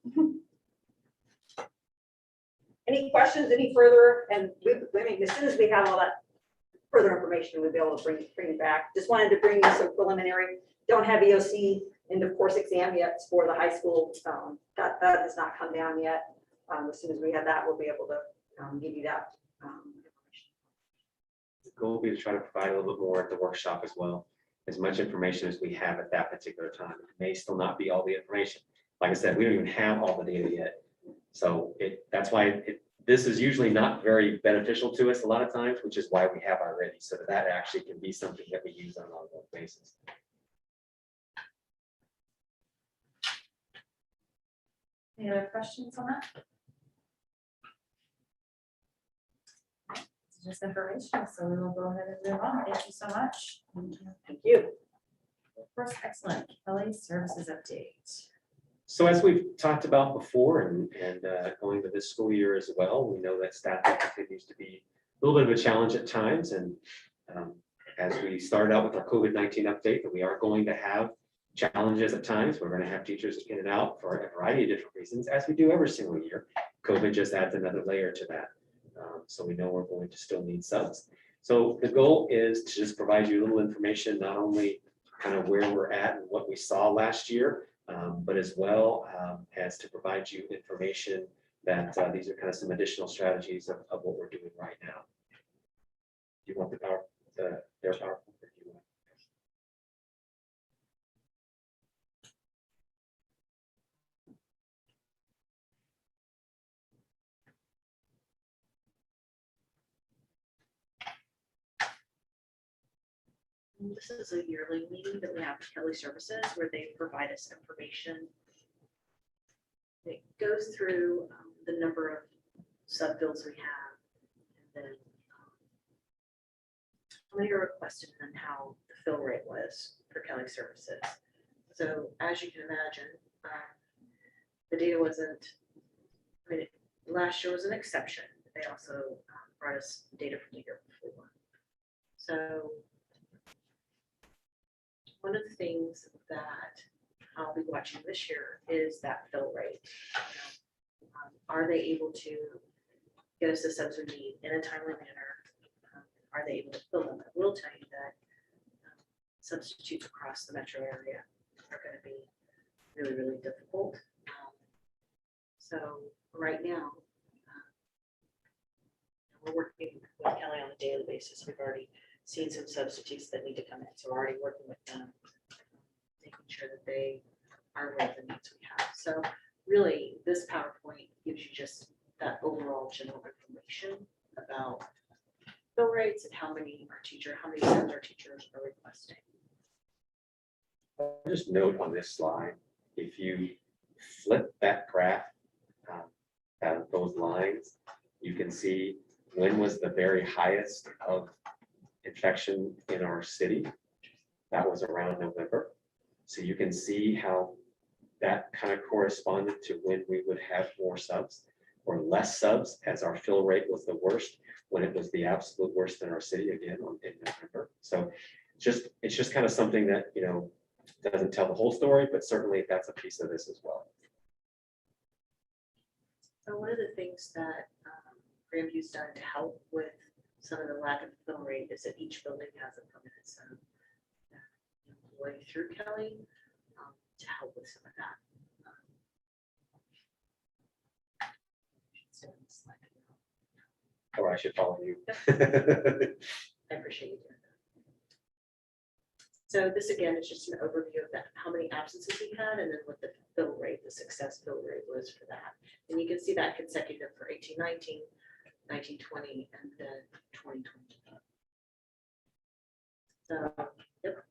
Any questions, any further? And I mean, as soon as we have all that further information, we'll be able to bring it back. Just wanted to bring you some preliminary, don't have EOC end of course exam yet for the high school. That has not come down yet. As soon as we have that, we'll be able to give you that information. The goal will be to try to provide a little bit more at the workshop as well. As much information as we have at that particular time. It may still not be all the information. Like I said, we don't even have all the data yet. So that's why this is usually not very beneficial to us a lot of times, which is why we have iReady, so that actually can be something that we use on an ongoing basis. Any other questions on that? It's just information, so we will go ahead and move on. Thank you so much. Thank you. Of course, excellent. Kelly, services update. So as we've talked about before and going to this school year as well, we know that staffing continues to be a little bit of a challenge at times. And as we started out with our COVID-19 update, that we are going to have challenges at times. We're going to have teachers in and out for a variety of different reasons, as we do every single year. COVID just adds another layer to that. So we know we're going to still need subs. So the goal is to just provide you a little information, not only kind of where we're at and what we saw last year, but as well as to provide you information that these are kind of some additional strategies of what we're doing right now. Do you want their PowerPoint? Or do you want- This is a yearly meeting that we have with Kelly Services where they provide us information. It goes through the number of sub-bills we have, and then how many are requested, and then how the fill rate was for Kelly Services. So as you can imagine, the data wasn't, I mean, last year was an exception. They also brought us data from the year before. So one of the things that I'll be watching this year is that fill rate. Are they able to get us the subs we need in a timely manner? Are they able to fill them? I will tell you that substitutes across the metro area are going to be really, really difficult. So right now, we're working with Kelly on a daily basis. We've already seen some substitutes that need to come in. So we're already working with them, making sure that they are aware of the needs we have. So really, this PowerPoint gives you just that overall general information about fill rates and how many subs our teachers are requesting. Just note on this slide, if you flip that graph out of those lines, you can see when was the very highest of infection in our city. That was around November. So you can see how that kind of corresponded to when we would have more subs or less subs, as our fill rate was the worst when it was the absolute worst in our city again in November. So it's just kind of something that, you know, doesn't tell the whole story, but certainly that's a piece of this as well. So one of the things that Grandview's done to help with some of the lack of fill rate is that each building has a permanent sub employee through Kelly to help with some of that. Or I should follow you. I appreciate you doing that. So this again is just an overview of that, how many absences we had, and then what the fill rate, the success fill rate was for that. And you can see that consecutive for 18-19, 19-20, and then 20-20. So, yep.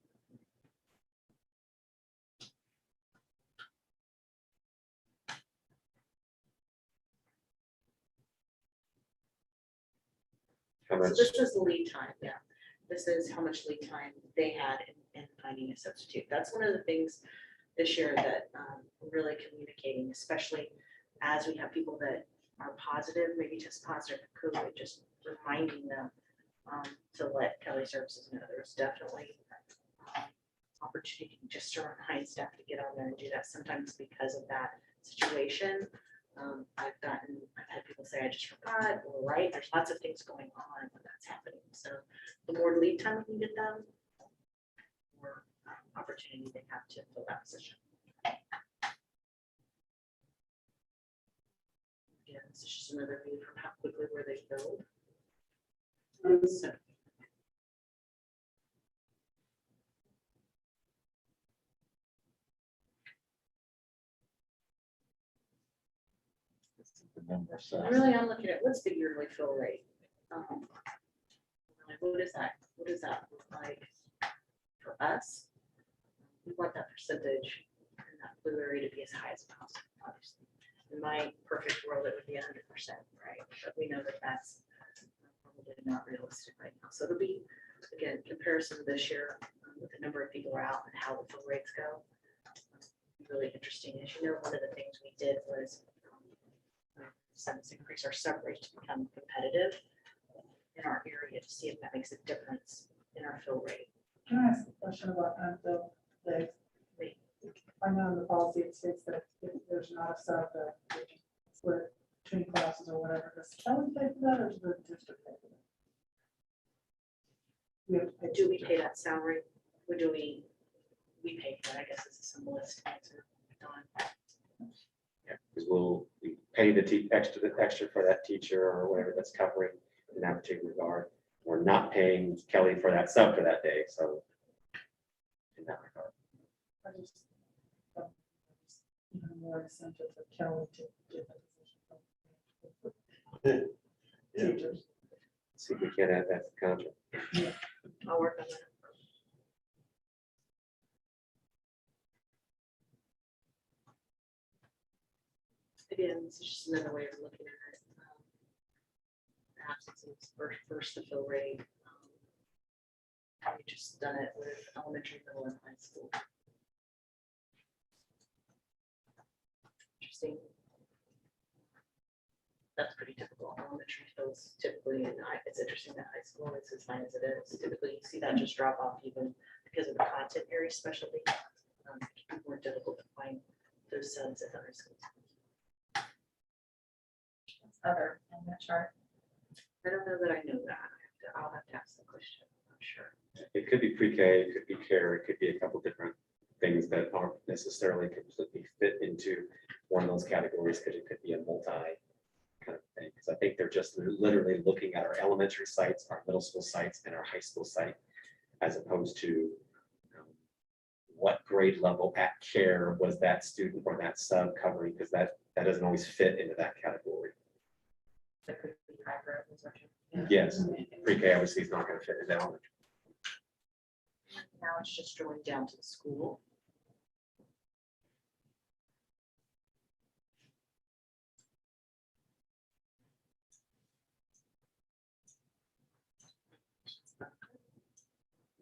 How So much? this is lead time, yeah. This is how much lead time they had in finding a substitute. That's one of the things this year that we're really communicating, especially as we have people that are positive, maybe just positive for COVID, just reminding them to let Kelly Services know there's definitely opportunity just to remind staff to get on there and do that. Sometimes because of that situation, I've had people say, I just forgot, or right, there's lots of things going on when that's happening. So the more lead time we can get them, the more opportunity they have to fill that position. Yeah, this is just another view from how quickly were they filled. So really, I'm looking at what's the yearly fill rate. Like, what is that? What does that look like for us? We want that percentage in that blue area to be as high as possible, obviously. In my perfect world, it would be 100%, right? But we know that that's probably not realistic right now. So it'll be again, comparison this year with the number of people who are out and how the fill rates go. Really interesting. As you know, one of the things we did was since increase our sub rate to become competitive in our area to see if that makes a difference in our fill rate. Can I ask a question about unfilled legs? I know in the policy it states that if there's not a sub that we can split between classes or whatever, does Kelly pay for that or does the district pay for that? We have to pay. Do we pay that salary? Or do we pay for that? I guess it's a simplest answer. Dawn. Yeah, because we pay the extra for that teacher or whatever that's covering in that particular regard. We're not paying Kelly for that sub for that day, so in that regard. I just, even more incentive for Kelly to get the position. Yeah. Teachers. See if we can add that to the contract. I'll work on that. Again, this is just another way of looking at it. Absences versus the fill rate. We just done it with elementary, middle, and high school. Interesting. That's pretty typical. Elementary fills typically, and it's interesting that high school is as fine as it is. Typically, you see that just drop off even because of the content area specialty. It's more difficult to find those subs at other schools. Other in that chart. I don't know that I know that. I'll have to ask the question. I'm sure. It could be pre-K, it could be care, it could be a couple different things that aren't necessarily completely fit into one of those categories, because it could be a multi kind of thing. Because I think they're just literally looking at our elementary sites, our middle school sites, and our high school site, as opposed to what grade level at care was that student or that sub covering, because that doesn't always fit into that category. That could be hybrid. is what you- Yes, pre-K obviously is not going to fit in that one. Now it's just drilling down to the school.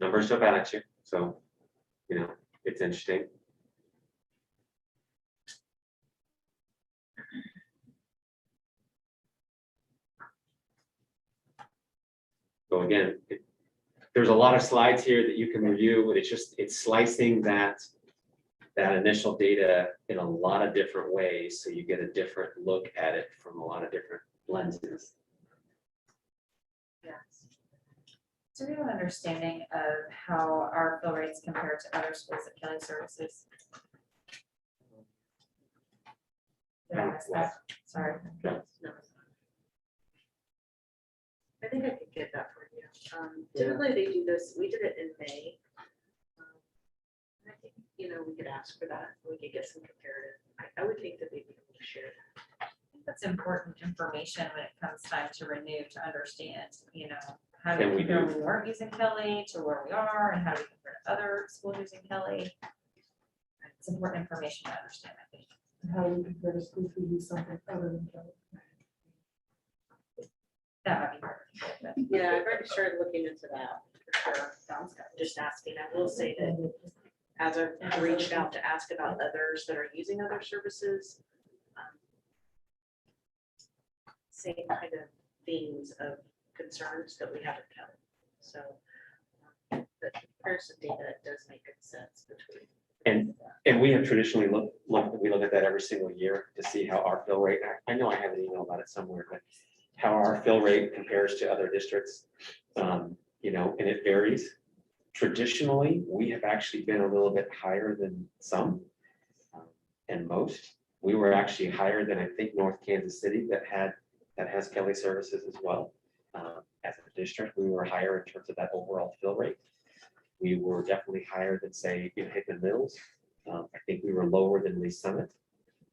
Numbers jump out at you, so, it's interesting. So again, there's a lot of slides here that you can review, but it's slicing that initial data in a lot of different ways, so you get a different look at it from a lot of different lenses. Yes. Do we have an understanding of how our fill rates compare to other schools at Kelly Services? Did I miss that? Sorry. No. I think I could get that for you. Typically they do this, we did it in May. I think, we could ask for that. We could get some comparative. I would think that they'd be able to share that. I think that's important information when it comes time to renew, to understand, how do Can we we compare do- when we weren't using Kelly to where we are, and how do we compare to other schools using Kelly? It's important information to understand, I think. And how we compare to schools who use something other than Kelly. That might be hard. but- Yeah, I've already started looking into that for sure. Just asking. I will say that as I've reached out to ask about others that are using other services, same kind of themes of concerns that we have at Kelly. So the comparison data does make good sense between. And we have traditionally we look at that every single year to see how our fill rate, I know I have an email about it somewhere, but how our fill rate compares to other districts, and it varies. Traditionally, we have actually been a little bit higher than some and most. We were actually higher than I think North Kansas City that has Kelly Services as well. As a district, we were higher in terms of that overall fill rate. We were definitely higher than, say, Hickman Mills. I think we were lower than Lee Summit,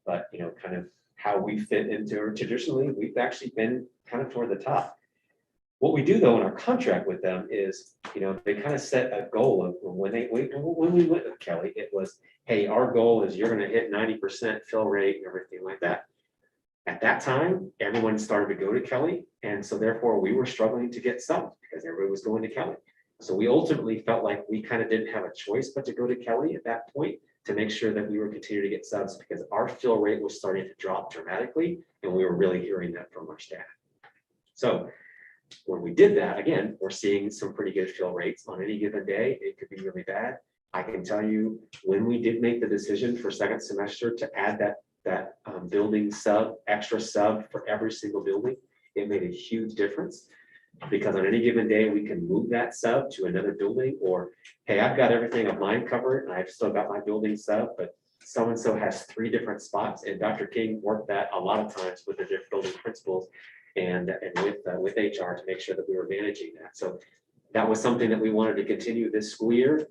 but kind of how we fit into, or traditionally, we've actually been kind of toward the top. What we do though in our contract with them is, they kind of set a goal of when we went with Kelly, it was, hey, our goal is you're going to hit 90% fill rate and everything like that. At that time, everyone started to go to Kelly, and so therefore we were struggling to get subs because everybody was going to Kelly. So we ultimately felt like we kind of didn't have a choice but to go to Kelly at that point to make sure that we were continuing to get subs because our fill rate was starting to drop dramatically and we were really hearing that from our staff. So when we did that, again, we're seeing some pretty good fill rates on any given day. It could be really bad. I can tell you when we did make the decision for second semester to add that building sub, extra sub for every single building, it made a huge difference. Because on any given day, we can move that sub to another building or, hey, I've got everything of mine covered and I've still got my building sub, but so-and-so has 3 different spots. And Dr. King worked that a lot of times with the different building principals and with HR to make sure that we were managing that. So that was something that we wanted to continue this school year.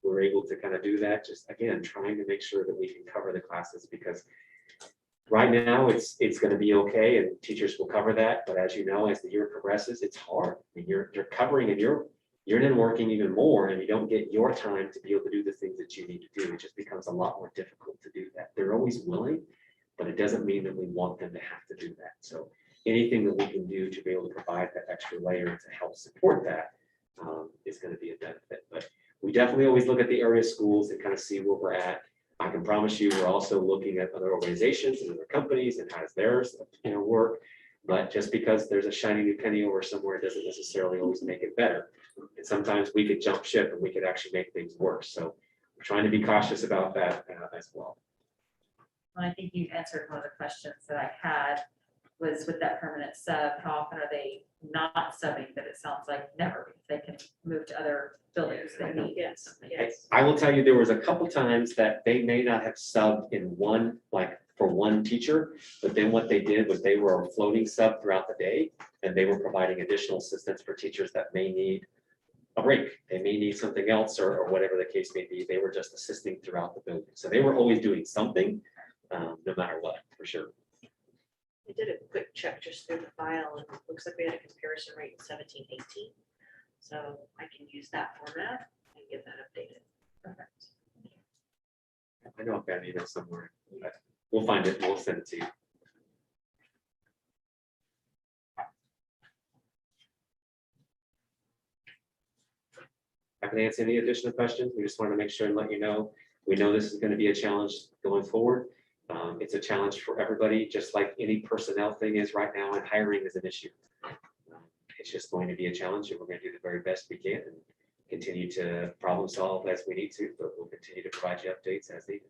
We were able to kind of do that, just again, trying to make sure that we can cover the classes because right now, it's going to be okay, and teachers will cover that. But as you know, as the year progresses, it's hard. I mean, you're covering and you're then working even more, and you don't get your time to be able to do the things that you need to do. It just becomes a lot more difficult to do that. They're always willing, but it doesn't mean that we want them to have to do that. So anything that we can do to be able to provide that extra layer to help support that is going to be a benefit. But we definitely always look at the area schools and kind of see where we're at. I can promise you, we're also looking at other organizations and other companies and how does theirs, work. But just because there's a shiny new penny over somewhere doesn't necessarily always make it better. And sometimes we could jump ship and we could actually make things worse. So we're trying to be cautious about that as well. Well, I think you answered one of the questions that I had was with that permanent sub, how often are they not subbing? But it sounds like never, if they can move to other buildings they need. Yes, yes. I will tell you, there was a couple times that they may not have subbed in one, like for one teacher, but then what they did was they were a floating sub throughout the day, and they were providing additional assistance for teachers that may need a break. They may need something else or whatever the case may be. They were just assisting throughout the building. So they were always doing something, no matter what, for sure. I did a quick check just through the file and it looks like we had a comparison rate in 17-18. So I can use that format and get that updated. Perfect. I know I've got an email somewhere, but we'll find it and we'll send it to you. I can answer any additional questions. We just want to make sure and let you know, we know this is going to be a challenge going forward. It's a challenge for everybody, just like any personnel thing is right now, and hiring is an issue. It's just going to be a challenge, and we're going to do the very best we can and continue to problem solve as we need to, but we'll continue to provide you updates as needed.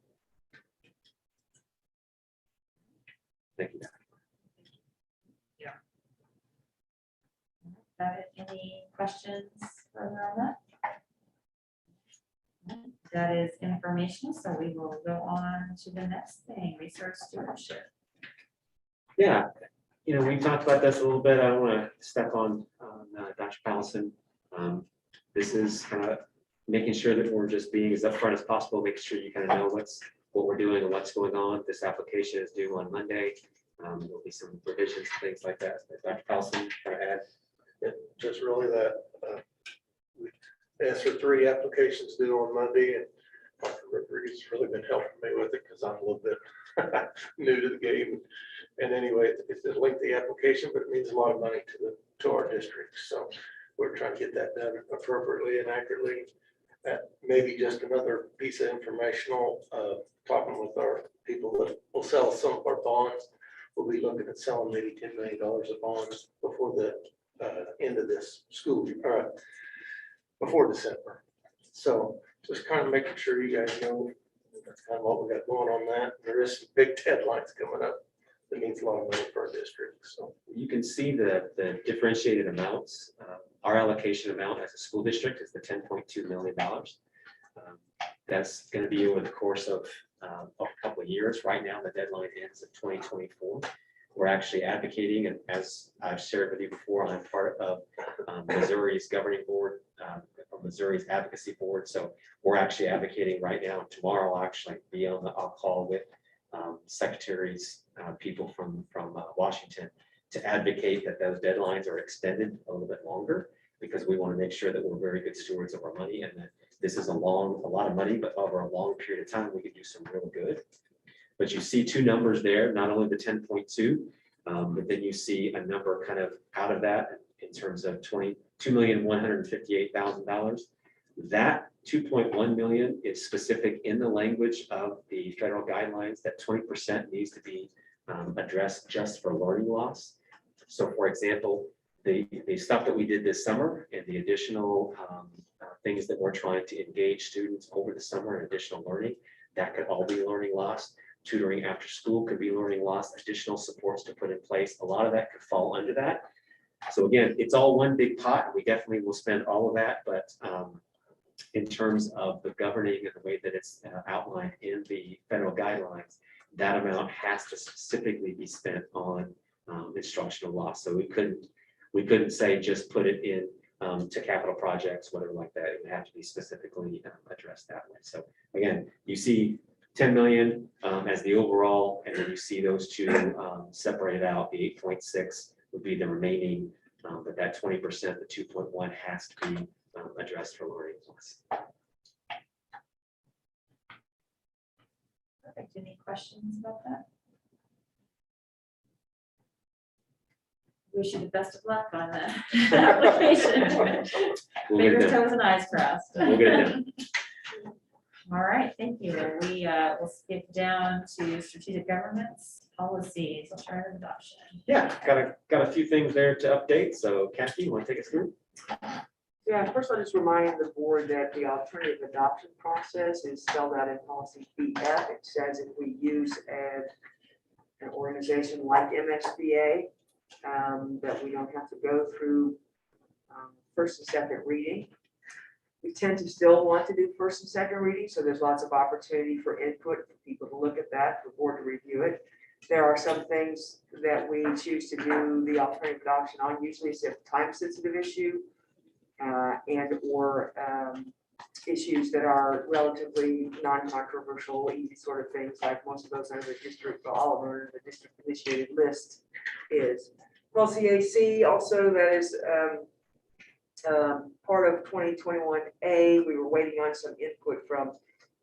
Thank you. Any questions further on that? That is informational, so we will go on to the next thing, research stewardship. Yeah, we talked about this a little bit. I don't want to step on Dr. Pallison. This is kind of making sure that we're just being as upfront as possible, making sure you kind of know what we're doing and what's going on. This application is due on Monday. There'll be some revisions, things like that. Dr. Pallison, kind of add. Just really that we asked for 3 applications due on Monday, and Dr. Rodriguez has really been helping me with it because I'm a little bit new to the game. And anyway, it's a lengthy application, but it means a lot of money to our district. So we're trying to get that done appropriately and accurately. Maybe just another piece of informational, talking with our people that will sell some of our bonds. We'll be looking at selling maybe $10 million of bonds before the end of this school year, before December. So just kind of making sure you guys know that's kind of what we got going on that. There is some big deadlines coming up. That means a lot of money for our district. So You can see the differentiated amounts. Our allocation amount as a school district is the $10.2 million. That's going to be over the course of a couple of years. Right now, the deadline ends in 2024. We're actually advocating, and as I've shared with you before, I'm part of Missouri's governing board, or Missouri's advocacy board. So we're actually advocating right now. Tomorrow, I'll actually be on the call with secretaries, people from Washington, to advocate that those deadlines are extended a little bit longer, because we want to make sure that we're very good stewards of our money, and that this is a lot of money, but over a long period of time, we could do some real good. But you see 2 numbers there, not only the 10.2, but then you see a number kind of out of that, in terms of $22,158,000. That 2.1 million is specific in the language of the federal guidelines that 20% needs to be addressed just for learning loss. So for example, the stuff that we did this summer and the additional things that we're trying to engage students over the summer and additional learning, that could all be learning loss. Tutoring after school could be learning loss, additional supports to put in place. A lot of that could fall under that. So again, it's all one big pot. We definitely will spend all of that, but in terms of the governing and the way that it's outlined in the federal guidelines, that amount has to specifically be spent on instructional loss. So we couldn't say just put it in to capital projects, whatever like that. It would have to be specifically addressed that way. So again, you see 10 million as the overall, and then you see those two separated out. The 8.6 would be the remaining, but that 20%, the 2.1 has to be addressed for learning loss. Perfect. Any questions about that? Wish you the best of luck on the application. We'll get it Fingers, done. toes, and eyes crossed. We'll get it done. All right, thank you. We will skip down to strategic governance policies, alternative adoption. Yeah, got a few things there to update. So Kathy, you want to take us through? Yeah, first I'll just remind the board that the alternative adoption process is spelled out in policy BF. It says if we use an organization like MSBA, that we don't have to go through first and second reading. We tend to still want to do first and second reading, so there's lots of opportunity for input, for people to look at that, for the board to review it. There are some things that we choose to do the alternative adoption on, usually it's a time-sensitive issue, and or issues that are relatively non-controversial, easy sort of things, like most of those under the district, all of them under the district initiated list is. Policy AC also, that is part of 2021A. We were waiting on some input from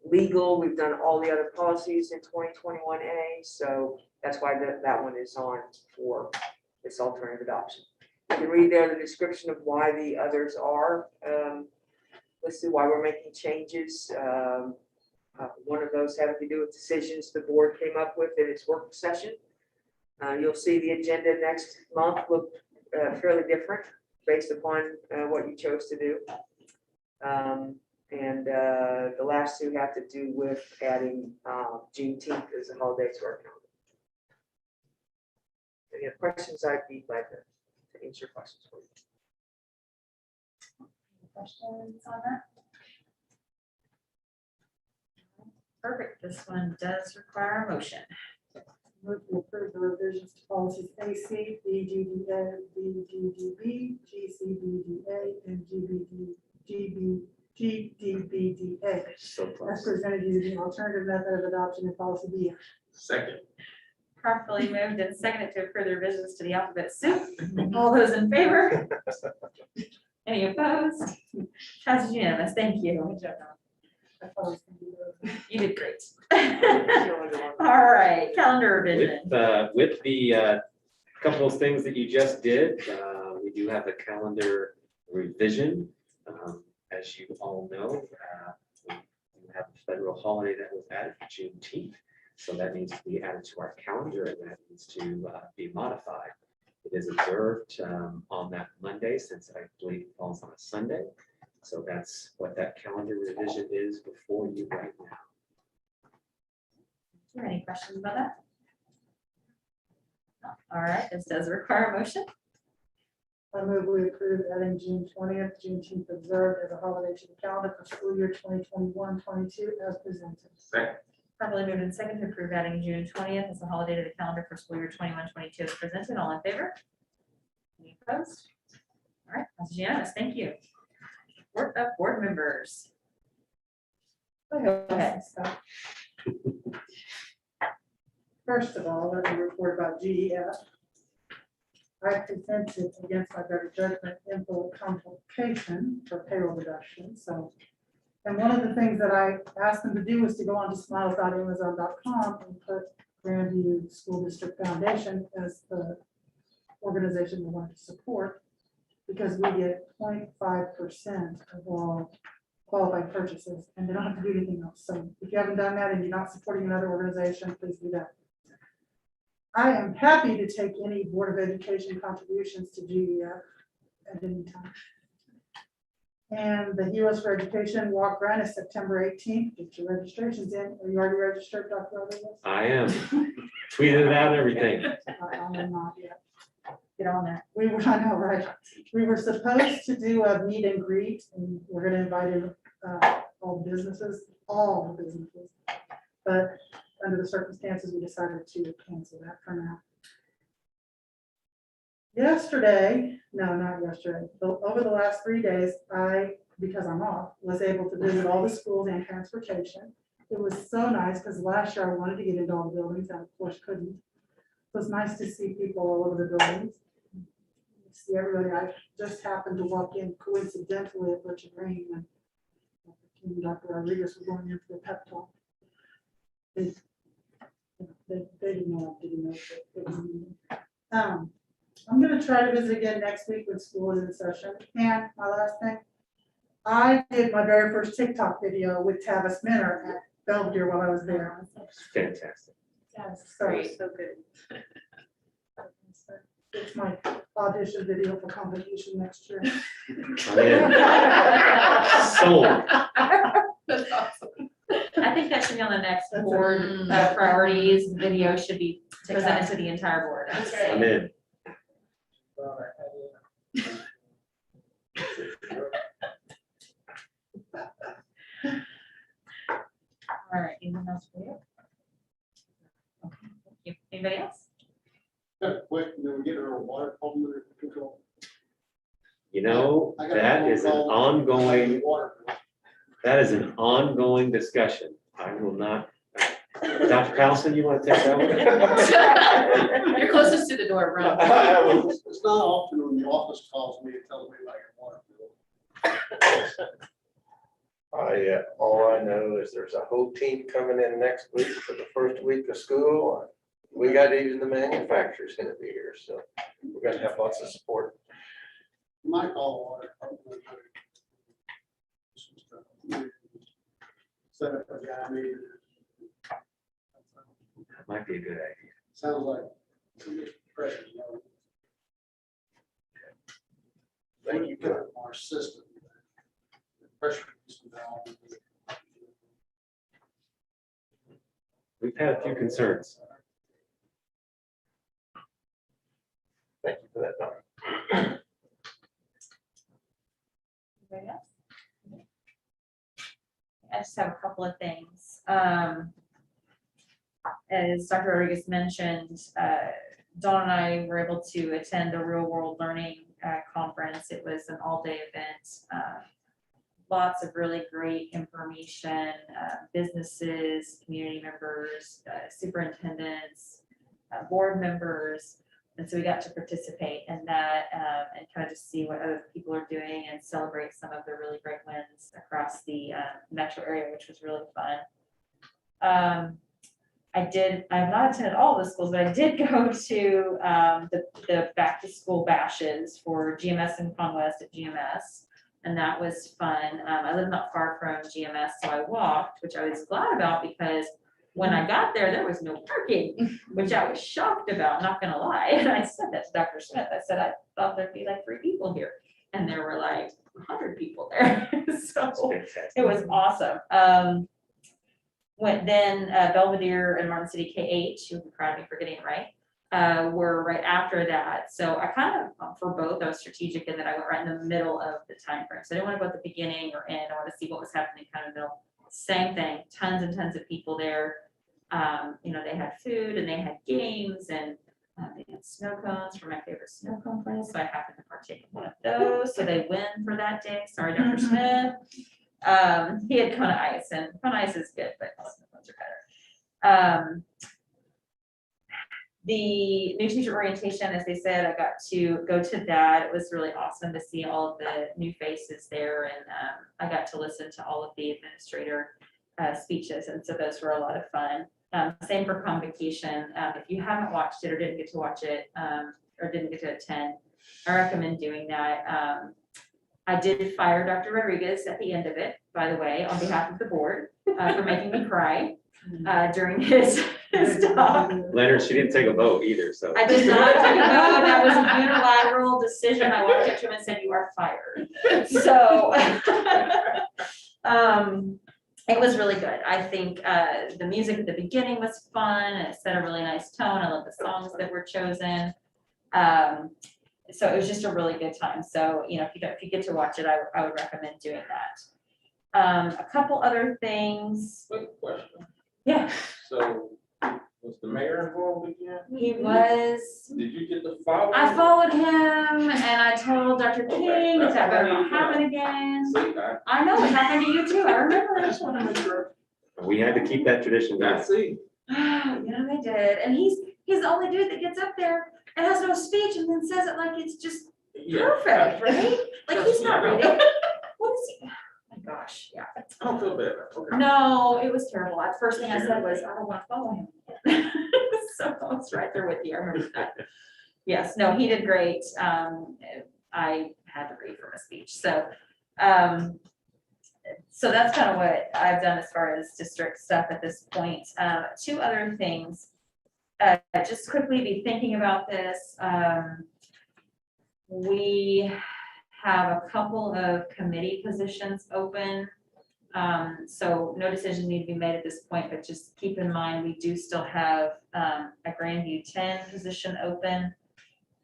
legal. We've done all the other policies in 2021A, so that's why that one is on for this alternative adoption. You can read there the description of why the others are listed, why we're making changes. One of those having to do with decisions the board came up with in its work session. You'll see the agenda next month look fairly different based upon what you chose to do. The last two have to do with adding Juneteenth as a holiday to our calendar. If you have questions, I'd be glad to answer questions for you. Any questions on that? Perfect. This one does require a motion. Move to approve the revisions to policies AC, BGDA, BGDB, GCBDA, and GDBDA. So As close. presented using alternative method of adoption in policy B. Second. Properly moved and seconded to approve the revisions to the alphabet soup. All those in favor? Any opposed? Passes unanimous. Thank you. I thought it was gonna be those. You did great. That's All right, calendar revision. With the couple of things that you just did, we do have a calendar revision. As you all know, we have a federal holiday that was added, Juneteenth. So that needs to be added to our calendar and that needs to be modified. It is observed on that Monday since I believe it falls on a Sunday. So that's what that calendar revision is before you right now. Are there any questions about that? No. All right, this does require a motion. I move we approve adding June 20th, Juneteenth observed as a holiday to the calendar for school year 2021-22 as presented. Second. Probably moved and seconded to approve adding June 20th as a holiday to the calendar for school year 21-22 as presented. All in favor? Any opposed? All right, that's unanimous. Thank you. Report of board members. Go ahead. First of all, let me report about GEF. I presented against my better judgment info complication for payroll deduction, so. And one of the things that I asked them to do was to go on to smiles.amazon.com and put Grandview School District Foundation as the organization we wanted to support. because we get 0.5% of all qualified purchases, and they don't have to do anything else. So if you haven't done that and you're not supporting another organization, please do that. I am happy to take any Board of Education contributions to GEF at any time. And the Heroes for Education Walk Run is September 18th. Get your registrations in. Are you already registered, Dr. Rodriguez? I am. Tweeted it out and everything. I am not yet. Get on that. We were, I know, right? We were supposed to do a meet and greet, and we're gonna invite in all the businesses. But under the circumstances, we decided to cancel that for now. Yesterday, no, not yesterday, but over the last 3 days, because I'm off, was able to visit all the schools and transportation. It was so nice, because last year I wanted to get into all the buildings, and of course couldn't. It was nice to see people all over the buildings. See everybody. I just happened to walk in coincidentally at Butch and Green, and Dr. Rodriguez was going in for the pep talk. They didn't know I didn't know. It was me. I'm gonna try to visit again next week when school is in session. And my last thing, I did my very first TikTok video with Tavis Minner at Belvedere while I was there. Fantastic. Yes, Great, so good. it's my audition video for competition next year. Sold. That's awesome. I think that should be on the next That's board priorities. Video should be presented to the entire board. I'm in. All right, anyone else for you? Okay, thank you. Anybody else? Quick, then we get our water problem under control. You know, I got a that phone is an call. ongoing, Water. that is an ongoing discussion. I will not. Dr. Carlson, you want to take that one? You're closest to the door, Ron. It's not often when the office calls me and tells me about your water bill. All I know is there's a whole team coming in next week for the first week of school. We got even the manufacturer's gonna be here, so we're gonna have lots of support. You might call water. Set up a guy meeting. That might be a good idea. Sounds like some pressure, you know. Thank you. Put it in our system. The pressure is down. We've had a few concerns. Thank you for that, Don. Anybody else? I just have a couple of things. As Dr. Rodriguez mentioned, Dawn and I were able to attend a real world learning conference. It was an all-day event. Lots of really great information, businesses, community members, superintendents, board members. And so we got to participate in that and kind of just see what other people are doing and celebrate some of the really great wins across the metro area, which was really fun. I have not attended all of the schools, but I did go to the back to school bashes for GMS and Conwest at GMS. And that was fun. I live not far from GMS, so I walked, which I was glad about because when I got there, there was no parking, which I was shocked about, not gonna lie. And I said that to Dr. Smith. I said, I thought there'd be like 3 people here. And there were like 100 people there. So it was awesome. Went then Belvedere and Martin City KH, you can proud of me for getting it right, were right after that. So I kind of, for both, I was strategic in that I went right in the middle of the time frame. So I didn't want to go at the beginning or end. I want to see what was happening kind of middle. Same thing, tons and tons of people there. You know, they had food and they had games and they had snow cones for my favorite snow cone place. So I happened to partake in one of those. So they win for that day. Sorry, Dr. Smith. He had cone ice, and cone ice is good, but snow cones are better. The new teacher orientation, as they said, I got to go to that. It was really awesome to see all of the new faces there, and I got to listen to all of the administrator speeches, and so those were a lot of fun. Same for convocation. If you haven't watched it or didn't get to watch it or didn't get to attend, I recommend doing that. I did fire Dr. Rodriguez at the end of it, by the way, on behalf of the board, for making me cry during his talk. Leonard, she didn't take a vote either, so. I did not take a vote. That was a unilateral decision. I walked up to him and said, "You are fired." So, it was really good. I think the music at the beginning was fun. It set a really nice tone. I love the songs that were chosen. So it was just a really good time. So, you know, if you get to watch it, I would recommend doing that. A couple other things. Quick question. Yeah, So was the mayor involved again? he was. Did you get the follow? I followed him and I told Dr. King that better not happen again. See, I know it happened to you too. I remember. I just want to make sure. We had to keep that tradition I going. see. Yeah, they did. And he's the only dude that gets up there and has no speech and then says it like it's just perfect, right? Like he's not reading. What is he? Oh my gosh, yeah. I don't feel bad. Okay. No, it was terrible. The first thing I said was, I don't want to follow him. So I was right there with you. I remember that. Yes, no, he did great. I had to read from a speech. So, so that's kind of what I've done as far as district stuff at this point. Two other things. Just quickly be thinking about this. We have a couple of committee positions open. So no decisions need to be made at this point, but just keep in mind, we do still have a Grandview 10 position open.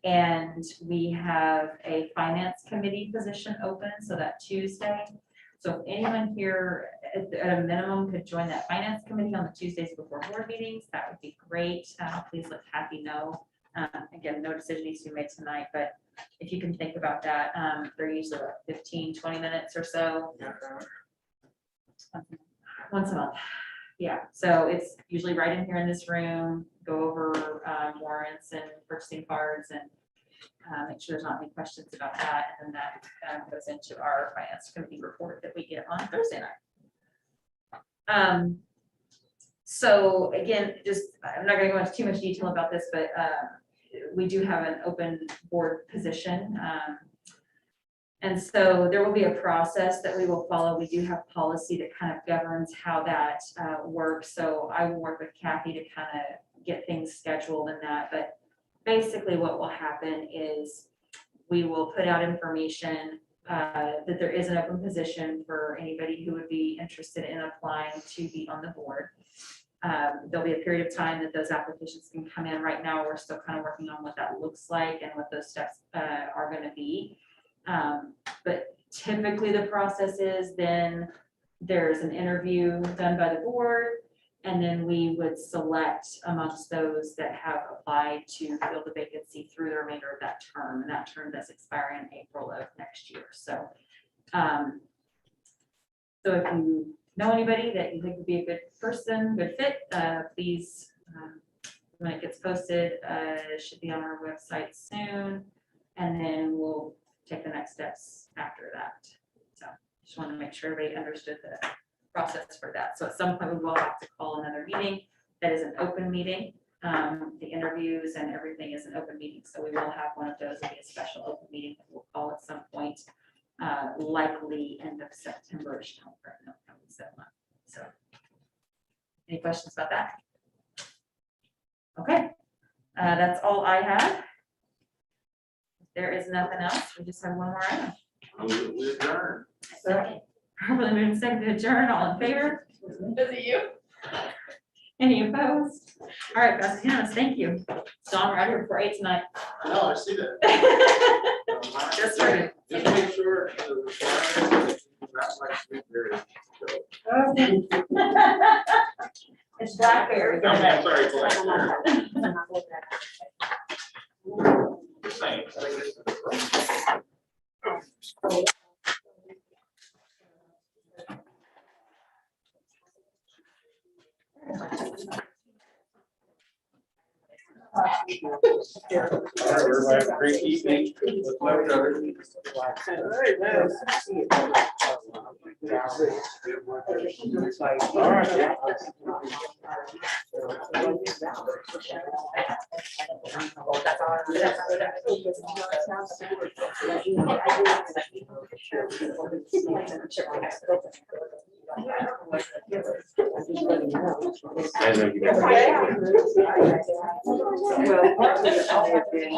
And we have a finance committee position open, so that Tuesday. So if anyone here at a minimum could join that finance committee on the Tuesdays before board meetings, that would be great. Please let Kathy know. Again, no decision needs to be made tonight, but if you can think about that, they're usually like 15, 20 minutes or so. Once a month. Yeah, so it's usually right in here in this room, go over warrants and purchasing cards and make sure there's not any questions about that. And then that goes into our finance committee report that we get on Thursday night. So again, just, I'm not gonna go into too much detail about this, but we do have an open board position. And so there will be a process that we will follow. We do have policy that kind of governs how that works. So I will work with Kathy to kind of get things scheduled and that. But basically what will happen is we will put out information that there is an open position for anybody who would be interested in applying to be on the board. There'll be a period of time that those applications can come in. Right now, we're still kind of working on what that looks like and what those steps are going to be. But typically the process is then there's an interview done by the board, and then we would select amongst those that have applied to fill the vacancy through the remainder of that term, and that term does expire in April of next year. So, so if you know anybody that you think would be a good person, good fit, please, when it gets posted, it should be on our website soon, and then we'll take the next steps after that. So just want to make sure everybody understood the process for that. So at some point we will have to call another meeting that is an open meeting. The interviews and everything is an open meeting. So we will have one of those. It'll be a special open meeting that we'll call at some point, likely end of September-ish timeframe. So any questions about that? Okay, that's all I have. There is nothing else. We just have one more item. We adjourn. So, probably moving second to adjourn. All in favor? Is it you? Any opposed? All right, that's unanimous. Thank you. Dawn, we're out here for 8 tonight. No, I see that. Just started. Just make sure the requirements, not like sweet berries. It's blackberry. I'm sorry, blackberry. Just saying. All right, everybody, have a great evening. With love, brother. All right. That's all. I know you guys. Well, part of it may have been,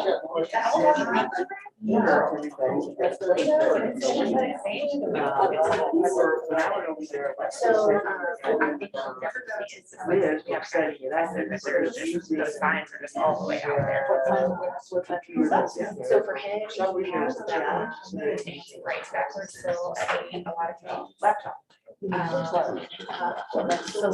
when I went over there, like, So, I think Liz was setting it up, and those signs are just all the way out there. So for him, Some he has reason, right backwards, so I think a lot of laptop. So